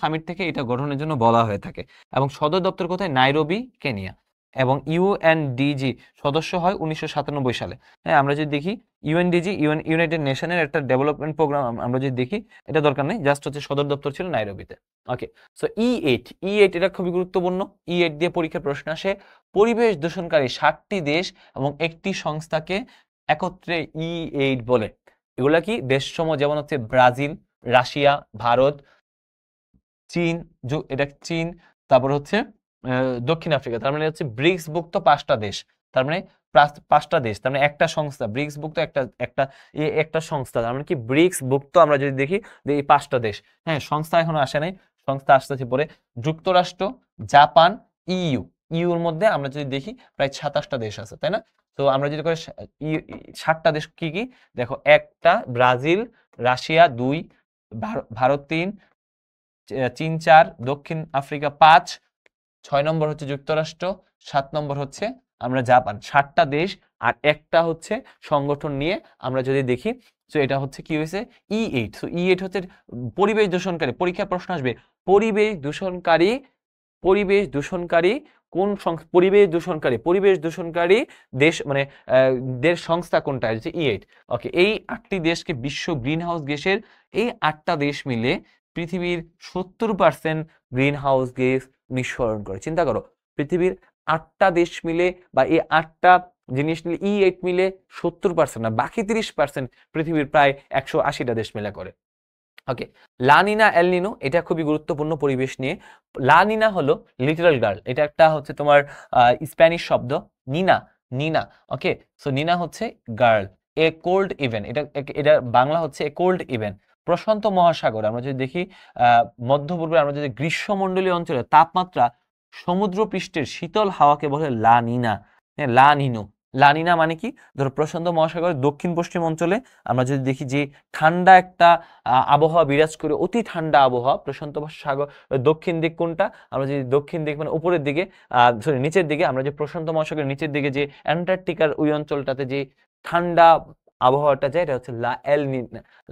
সামিট থেকে এটা গঠনের জন্য বলা হয়ে থাকে। এবং সদর দপ্তর কোথায়? Nairobi, Kenya. এবং ইউএনডিজি সদস্য হয় 1997 সালে। হ্যাঁ, আমরা যদি দেখি ইউএনডিজি, ইউনাইটেড নেশনের একটা ডেভেলপমেন্ট প্রোগ্রাম, আমরা যদি দেখি এটা দরকার নেই, জাস্ট হচ্ছে সদর দপ্তর ছিল নাইরোবিতে। ওকে, সো E8 এটা খুবই গুরুত্বপূর্ণ। E8 দিয়ে পরীক্ষার প্রশ্ন আসে। পরিবেশ দূষণকারী 60টি দেশ এবং একটি সংস্থাকে একত্রে E8 বলে। এগুলা কি দেশসমূহ? যেমন হচ্ছে ব্রাজিল, রাশিয়া, ভারত, চীন, এটা চীন, তারপর হচ্ছে দক্ষিণ আফ্রিকা। তার মানে হচ্ছে ব্রিক্স ভুক্ত 5টা দেশ। তার মানে 5টা দেশ, তার মানে একটা সংস্থা, ব্রিক্স ভুক্ত একটা সংস্থা। তার মানে কি ব্রিক্স ভুক্ত আমরা যদি দেখি যে এই 5টা দেশ। হ্যাঁ, সংস্থা এখনো আসে নাই, সংস্থা আসতেছে পরে। যুক্তরাষ্ট্র, জাপান, ইউর মধ্যে আমরা যদি দেখি প্রায় 27টা দেশ আছে, তাই না? তো আমরা যদি করে 7টা দেশ কি কি দেখো, একটা ব্রাজিল, রাশিয়া 2, ভারত 3, চীন 4, দক্ষিণ আফ্রিকা 5, 6 নম্বর হচ্ছে যুক্তরাষ্ট্র, 7 নম্বর হচ্ছে আমরা জাপান। 7টা দেশ আর একটা হচ্ছে সংগঠন নিয়ে আমরা যদি দেখি, তো এটা হচ্ছে কি হয়েছে? E8। সো E8 হচ্ছে পরিবেশ দূষণকারী। পরীক্ষার প্রশ্ন আসবে পরিবেশ দূষণকারী কোন পরিবেশ দূষণকারী দেশ, মানে দেশ সংস্থা কোনটা? হচ্ছে E8। ওকে, এই 8টি দেশকে বিশ্ব গ্রিন হাউস গ্যাসের, এই 8টা দেশ মিলে পৃথিবীর 70% গ্রিন হাউস গ্যাস নিঃসরণ করে। চিন্তা করো, পৃথিবীর 8টা দেশ মিলে বা এই 8টা জিনিস মিলে E8 মিলে 70% না, বাকি 30% পৃথিবীর প্রায় 180টা দেশ মিলে করে। ওকে, লানিনা এলনিনো এটা খুবই গুরুত্বপূর্ণ পরিবেশ নিয়ে। লানিনা হলো লিটল গার্ল, এটা একটা হচ্ছে তোমার স্প্যানিশ শব্দ, নিনা। ওকে, সো নিনা হচ্ছে গার্ল, এ কোল্ড ইভেন্ট, এটা বাংলা হচ্ছে এ কোল্ড ইভেন্ট। প্রশান্ত মহাসাগরে আমরা যদি দেখি মধ্যপূর্বে আমরা যদি গ্রীষ্মমণ্ডলীয় অঞ্চলে তাপমাত্রা সমুদ্র পৃষ্ঠের শীতল হাওয়াকে বলে লা নিনা, লা নিনো। লা নিনা মানে কি, ধরো প্রশান্ত মহাসাগরের দক্ষিণ পশ্চিম অঞ্চলে আমরা যদি দেখি যে ঠান্ডা একটা আবহাওয়া বিরাজ করে, অতি ঠান্ডা আবহাওয়া। প্রশান্ত মহাসাগর দক্ষিণ দিক কোনটা, আমরা যদি দক্ষিণ দিক মানে উপরের দিকে, সরি নিচের দিকে, আমরা যে প্রশান্ত মহাসাগরের নিচের দিকে যে অ্যান্টার্কটিকার ওই অঞ্চলটাতে যে ঠান্ডা আবহাওয়াটা যায়, এটা হচ্ছে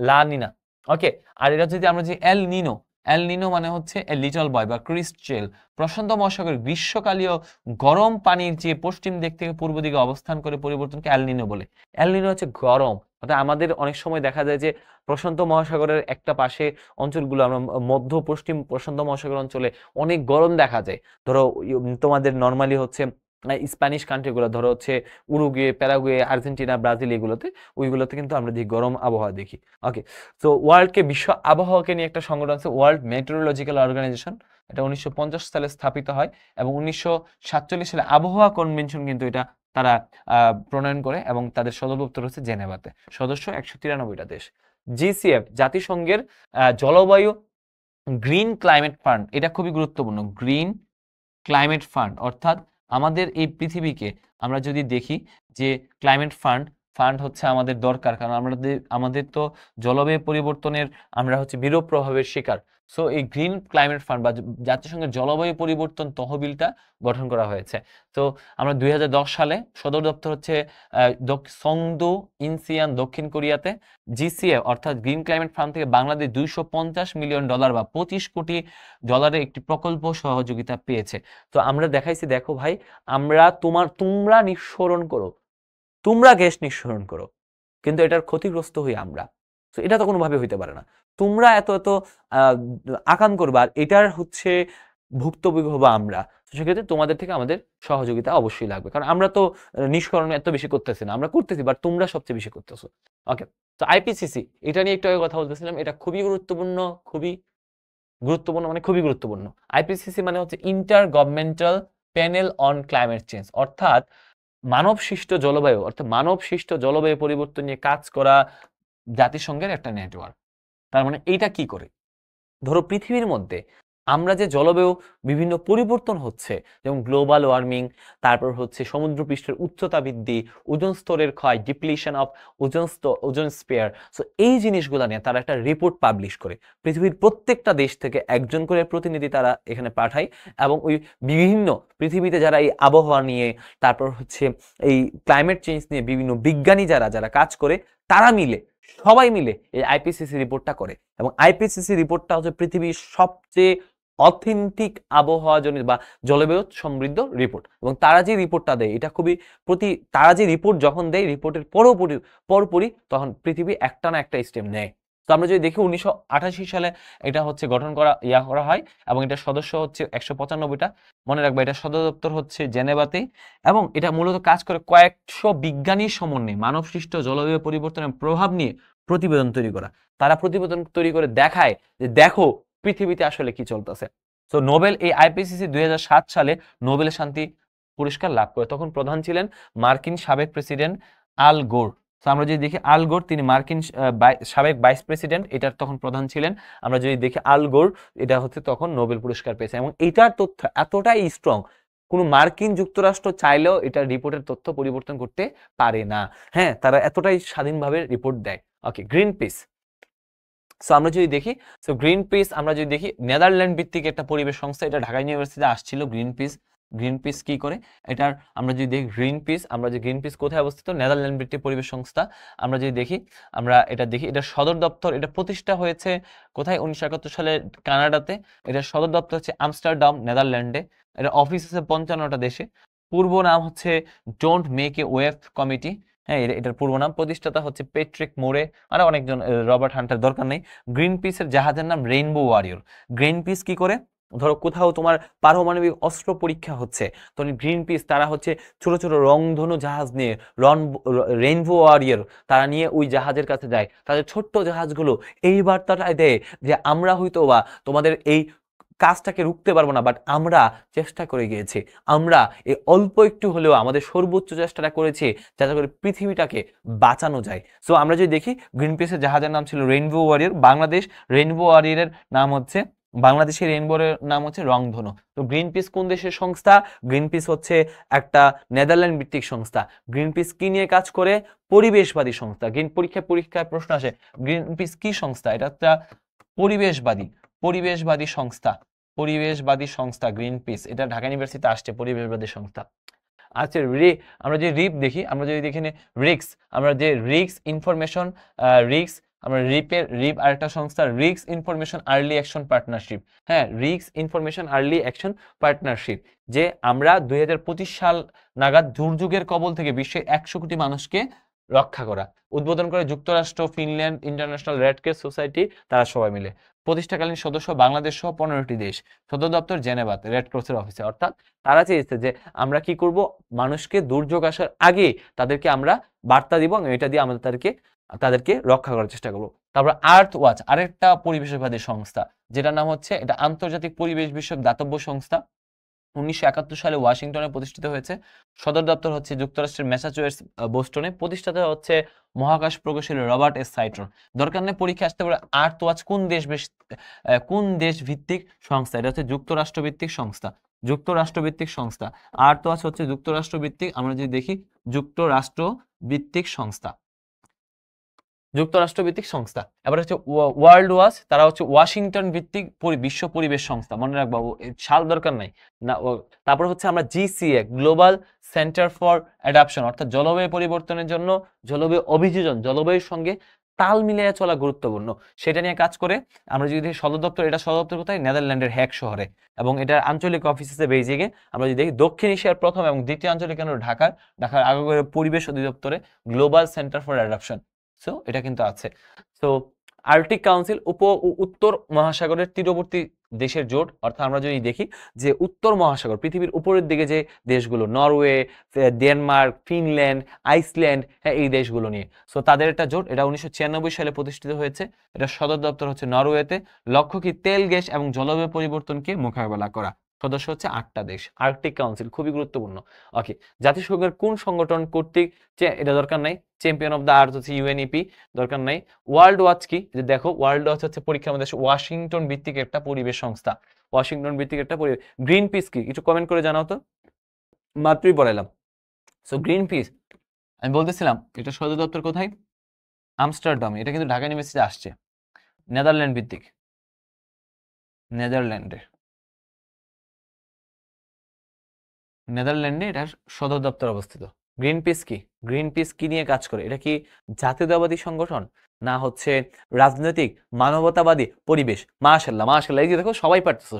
লা নিনা। ওকে, আর এটা যদি আমরা যে এল নিনো মানে হচ্ছে এ লিটল বয় বা ক্রিস্টেল। প্রশান্ত মহাসাগরের গ্রীষ্মকালীয় গরম পানির যে পশ্চিম দিক থেকে পূর্ব দিকে অবস্থান করে পরিবর্তনকে এল নিনো বলে। এল নিনো হচ্ছে গরম, অর্থাৎ আমাদের অনেক সময় দেখা যায় যে প্রশান্ত মহাসাগরের একটা পাশে অঞ্চলগুলো, আমরা মধ্য পশ্চিম প্রশান্ত মহাসাগর অঞ্চলে অনেক গরম দেখা যায়। ধরো তোমাদের নর্মালি হচ্ছে স্প্যানিশ কান্ট্রিগুলো, ধরো হচ্ছে উরুগুয়ে, প্যারাগুয়ে, আর্জেন্টিনা, ব্রাজিল, ওইগুলোতে কিন্তু আমরা দেখি গরম আবহাওয়া দেখি। ওকে, তো ওয়ার্ল্ডকে বিশ্ব আবহাওয়াকে নিয়ে একটা সংগঠন আছে, ওয়ার্ল্ড মেট্রোলজিক্যাল অর্গানাইজেশন। এটা 1950 সালে স্থাপিত হয় এবং 1947 সালে আবহাওয়া কনভেনশন কিন্তু এটা তারা প্রণয়ন করে এবং তাদের সদর দপ্তর হচ্ছে জেনেভাতে। সদস্য 193টা দেশ। জিসিএফ, জাতিসংঘের জলবায়ু গ্রিন ক্লাইমেট ফান্ড, এটা খুবই গুরুত্বপূর্ণ। গ্রিন ক্লাইমেট ফান্ড অর্থাৎ আমাদের এই পৃথিবীকে আমরা যদি দেখি যে ক্লাইমেট ফান্ড হচ্ছে আমাদের দরকার, কারণ আমাদের তো জলবায়ু পরিবর্তনের আমরা হচ্ছে বিরূপ প্রভাবের শিকার। সো এই গ্রিন ক্লাইমেট ফান্ড বা জাতিসংঘের জলবায়ু পরিবর্তন তহবিলটা গঠন করা হয়েছে। তো আমরা 2010 সালে সদর দপ্তর হচ্ছে সংদো ইনসিয়ান, দক্ষিণ কোরিয়াতে। জিসিএ অর্থাৎ গ্রিন ক্লাইমেট ফান্ড থেকে বাংলাদেশ $250 মিলিয়ন বা 25 কোটি ডলারের একটি প্রকল্প সহযোগিতা পেয়েছে। তো আমরা দেখাইছি, দেখো ভাই, তোমরা নিঃসরণ করো, তোমরা গ্যাস নিঃসরণ করো, কিন্তু এটার ক্ষতিগ্রস্ত হই আমরা। তো এটা তো কোনোভাবে হইতে পারে না। তোমরা এত আকাম করবা, আর এটার হচ্ছে ভুক্তভোগী হবো আমরা। সেক্ষেত্রে তোমাদের থেকে আমাদের সহযোগিতা অবশ্যই লাগবে, কারণ আমরা তো নিষ্করণ এত বেশি করতেছি না, আমরা করতেছি, বাট তোমরা সবচেয়ে বেশি করতেছো। ওকে, তো আইপিসিসি, এটা নিয়ে একটু আগে কথা বলতেছিলাম, এটা খুবই গুরুত্বপূর্ণ, মানে খুবই গুরুত্বপূর্ণ। আইপিসিসি মানে হচ্ছে inter governmental panel on climate change, অর্থাৎ মানব সৃষ্ট জলবায়ু পরিবর্তন নিয়ে কাজ করা জাতিসংঘের একটা নেটওয়ার্ক। তার মানে এইটা কি করে, ধরো পৃথিবীর মধ্যে আমরা যে জলবায়ু বিভিন্ন পরিবর্তন হচ্ছে, যেমন গ্লোবাল ওয়ার্মিং, তারপর হচ্ছে সমুদ্র পৃষ্ঠের উচ্চতা বৃদ্ধি, ওজোন স্তরের ক্ষয়, depletion of ozone spare. So এই জিনিসগুলো নিয়ে তারা একটা রিপোর্ট পাবলিশ করে। পৃথিবীর প্রত্যেকটা দেশ থেকে একজন করে প্রতিনিধি তারা এখানে পাঠায়, এবং ওই বিভিন্ন পৃথিবীতে যারা এই আবহাওয়া নিয়ে, তারপর হচ্ছে এই ক্লাইমেট চেঞ্জ নিয়ে বিভিন্ন বিজ্ঞানী যারা কাজ করে, সবাই মিলে এই আইপিসিসি রিপোর্টটা করে। এবং আইপিসিসি রিপোর্টটা হচ্ছে পৃথিবীর সবচেয়ে অথেন্টিক আবহাওয়া জনিত বা জলবায়ু সমৃদ্ধ রিপোর্ট। এবং তারা যে রিপোর্টটা দেয়, এটা খুবই তারা যে রিপোর্ট যখন দেয়, রিপোর্টের পরপরই তখন পৃথিবী একটা না একটা স্টেপ নেয়। তো আমরা যদি দেখি 1988 সালে এটা হচ্ছে গঠন করা হয়, এবং এটা সদস্য হচ্ছে 195টা। মনে রাখবে, এটা সদর দপ্তর হচ্ছে জেনেভাতে, এবং এটা মূলত কাজ করে কয়েকশো বিজ্ঞানীর সমন্বয়ে মানব সৃষ্ট জলবায়ু পরিবর্তনের প্রভাব নিয়ে প্রতিবেদন তৈরি করা। তারা প্রতিবেদন তৈরি করে দেখায় যে দেখো পৃথিবীতে আসলে কি চলতেছে। তো নোবেল, এই আইপিসিসি 2007 সালে নোবেল শান্তি পুরস্কার লাভ করে। তখন প্রধান ছিলেন মার্কিন সাবেক প্রেসিডেন্ট আল গোর। তো আমরা যদি দেখি আল গোর, তিনি মার্কিন সাবেক ভাইস প্রেসিডেন্ট, এটার তখন প্রধান ছিলেন। আমরা যদি দেখি আল গোর, এটা হচ্ছে তখন নোবেল পুরস্কার পেয়েছে। এবং এটার তথ্য এতটাই স্ট্রং, কোনো মার্কিন যুক্তরাষ্ট্র চাইলেও এটা রিপোর্টের তথ্য পরিবর্তন করতে পারে না। হ্যাঁ, তারা এতটাই স্বাধীনভাবে রিপোর্ট দেয়। ওকে, গ্রিন পিস। সো আমরা যদি দেখি, আমরা যদি দেখি নেদারল্যান্ড ভিত্তিক একটা পরিবেশ সংস্থা, এটা ঢাকা ইউনিভার্সিটিতে আসছিল। গ্রিন পিস কি করে, এটার আমরা যদি দেখি গ্রিন পিস কোথায় অবস্থিত, নেদারল্যান্ড ভিত্তিক পরিবেশ সংস্থা। আমরা যদি দেখি, এটা সদর দপ্তর, এটা প্রতিষ্ঠা হয়েছে কোথায়, 1971 সালে কানাডাতে। এটার সদর দপ্তর হচ্ছে আমস্টারডাম, নেদারল্যান্ডে। এটা অফিস আছে 55টা দেশে। পূর্ব নাম হচ্ছে don't make a wave committee. হ্যাঁ, এটার পূর্ব নাম। প্রতিষ্ঠাতা হচ্ছে পেট্রিক মোরে, আর অনেকজন, রবার্ট হান্টার, দরকার নেই। গ্রিন পিসের জাহাজের নাম রেইনবো ওয়ারিয়র। গ্রিন পিস কি করে, ধরো কোথাও তোমার পারমাণবিক অস্ত্র পরীক্ষা হচ্ছে, তখন গ্রিন পিস তারা হচ্ছে ছোট ছোট রংধনু জাহাজ নিয়ে, রেইনবো ওয়ারিয়র, তারা নিয়ে ওই জাহাজের কাছে যায়। তাদের ছোট্ট জাহাজগুলো এই বার্তাটাই দেয় যে আমরা হয়তো বা তোমাদের এই কাজটাকে রুখতে পারবো না, বাট আমরা চেষ্টা করে গিয়েছি। আমরা এই অল্প একটু হলেও আমাদের সর্বোচ্চ চেষ্টাটা করেছি যাতে করে পৃথিবীটাকে বাঁচানো যায়। সো আমরা যদি দেখি গ্রিন পিসের জাহাজের নাম ছিল রেইনবো ওয়ারিয়র। বাংলাদেশ রেইনবো ওয়ারিয়রের নাম হচ্ছে, বাংলাদেশের রেইনবোর নাম হচ্ছে রংধনু। তো গ্রিন পিস কোন দেশের সংস্থা? গ্রিন পিস হচ্ছে একটা নেদারল্যান্ড ভিত্তিক সংস্থা। গ্রিন পিস কি নিয়ে কাজ করে? পরিবেশবাদী সংস্থা। গ্রিন পরীক্ষায় প্রশ্ন আসে গ্রিন পিস কি সংস্থা? এটা একটা পরিবেশবাদী সংস্থা। পরিবেশবাদী সংস্থা গ্রিন পিস, এটা ঢাকা ইউনিভার্সিটিতে আসছে, পরিবেশবাদী সংস্থা। আচ্ছা আমরা যে রিপ দেখি, আমরা যদি দেখি রিক্স, আমরা যে রিক্স ইনফরমেশন রিক্স, আমরা রিপ আরেকটা সংস্থা, রিক্স ইনফরমেশন আর্লি অ্যাকশন পার্টনারশিপ। হ্যাঁ, রিক্স ইনফরমেশন আর্লি অ্যাকশন পার্টনারশিপ, যে আমরা 2025 সাল নাগাদ দুর্যোগের কবল থেকে বিশ্বের 100 কোটি মানুষকে রক্ষা করা। উদ্বোধন করে যুক্তরাষ্ট্র, Finland, international red cross society, তারা সবাই মিলে। প্রতিষ্ঠাকালীন সদস্য বাংলাদেশ সহ 15টি দেশ। সদর দপ্তর জেনেভাতে, রেড ক্রসের অফিসে। অর্থাৎ তারা চেয়েছে যে আমরা কি করব, মানুষকে দুর্যোগ আসার আগে তাদেরকে আমরা বার্তা দিব এবং এটা দিয়ে আমরা তাদেরকে রক্ষা করার চেষ্টা করব। তারপর আর্থ ওয়াচ, আরেকটা পরিবেশবাদী সংস্থা, যেটার নাম হচ্ছে, এটা আন্তর্জাতিক পরিবেশ বিষয়ক দাতব্য সংস্থা। 1971 সালে ওয়াশিংটনে প্রতিষ্ঠিত হয়েছে। সদর দপ্তর হচ্ছে যুক্তরাষ্ট্রের ম্যাসাচুসেটস বোস্টনে। প্রতিষ্ঠাতা হচ্ছে মহাকাশ প্রকৌশলী রবার্ট এস সাইটন। দরকার নেই পরীক্ষা আসতে পারে আর্থ ওয়াচ কোন দেশ ভিত্তিক সংস্থা? এটা হচ্ছে যুক্তরাষ্ট্র ভিত্তিক সংস্থা। যুক্তরাষ্ট্র ভিত্তিক সংস্থা। আর্থ ওয়াচ হচ্ছে যুক্তরাষ্ট্র ভিত্তিক। আমরা যদি দেখি যুক্তরাষ্ট্র ভিত্তিক সংস্থা, যুক্তরাষ্ট্র ভিত্তিক সংস্থা। এবার হচ্ছে ওয়ার্ল্ড ওয়াচ, তারা হচ্ছে ওয়াশিংটন ভিত্তিক বিশ্ব পরিবেশ সংস্থা। মনে রাখবো, সাল দরকার নাই না। তারপর হচ্ছে আমরা GCA, global centre for adoption, অর্থাৎ জলবায়ু পরিবর্তনের জন্য জলবায়ু অভিযোজন, জলবায়ুর সঙ্গে তাল মিলিয়ে চলা গুরুত্বপূর্ণ, সেটা নিয়ে কাজ করে। আমরা যদি সদর দপ্তর, এটা সদর দপ্তর কোথায়? নেদারল্যান্ডের হ্যাগ শহরে, এবং এটার আঞ্চলিক অফিস আছে বেইজিংয়ে। আমরা যদি দেখি দক্ষিণ এশিয়ার প্রথম এবং দ্বিতীয় আঞ্চলিক কেন্দ্র ঢাকার আগে পরিবেশ অধিদপ্তরে global centre for adaptation. So এটা কিন্তু আছে। সো আর্কটিক কাউন্সিল, উত্তর মহাসাগরের তীরবর্তী দেশের জোট। অর্থাৎ আমরা যদি দেখি যে উত্তর মহাসাগর, পৃথিবীর উপরের দিকে যে দেশগুলো, নরওয়ে, ডেনমার্ক, ফিনল্যান্ড, আইসল্যান্ড, হ্যাঁ, এই দেশগুলো নিয়ে। সো তাদের একটা জোট, এটা 1996 সালে প্রতিষ্ঠিত হয়েছে। এটা সদর দপ্তর হচ্ছে নরওয়েতে। লক্ষ্য কি? তেল, গ্যাস এবং জলবায়ু পরিবর্তনকে মোকাবেলা করা। সদস্য হচ্ছে 8টা দেশ। আর্কটিক কাউন্সিল খুবই গুরুত্বপূর্ণ। ওকে, জাতিসংঘের কোন সংগঠন কর্তৃক, এটা দরকার নাই। চ্যাম্পিয়ন অফ দ্য আর্থ হচ্ছে ইউএনইপি, দরকার নাই। ওয়ার্ল্ড ওয়াচ কি? যে দেখো, ওয়ার্ল্ড ওয়াচ হচ্ছে পরীক্ষার মধ্যে ওয়াশিংটন ভিত্তিক একটা পরিবেশ সংস্থা। ওয়াশিংটন ভিত্তিক একটা পরিবেশ। গ্রিন পিস কি? একটু কমেন্ট করে জানাও তো, মাত্রই বলাইলাম। সো গ্রিন পিস, আমি বলতেছিলাম এটা সদর দপ্তর কোথায়? আমস্টারডাম। এটা কিন্তু ঢাকা ইউনিভার্সিটি আসছে। নেদারল্যান্ড ভিত্তিক, নেদারল্যান্ডে এটার সদর দপ্তর অবস্থিত। গ্রিন পিস কি? গ্রিন পিস কি নিয়ে কাজ করে? এটা কি জাতীয়তাবাদী সংগঠন, না হচ্ছে রাজনৈতিক, মানবতাবাদী, পরিবেশ? মাশাআল্লাহ, মাশাআল্লাহ, এই যে দেখো, সবাই পারতেছো,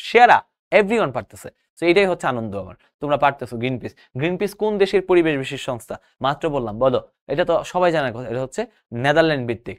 সেরা, এভরিওয়ান পারতেছে। তো এটাই হচ্ছে আনন্দ আমার, তোমরা পারতেছো। গ্রিন পিস, গ্রিন পিস কোন দেশের পরিবেশ বিশেষ সংস্থা? মাত্র বললাম, বলো। এটা তো সবাই জানার কথা, এটা হচ্ছে নেদারল্যান্ড ভিত্তিক।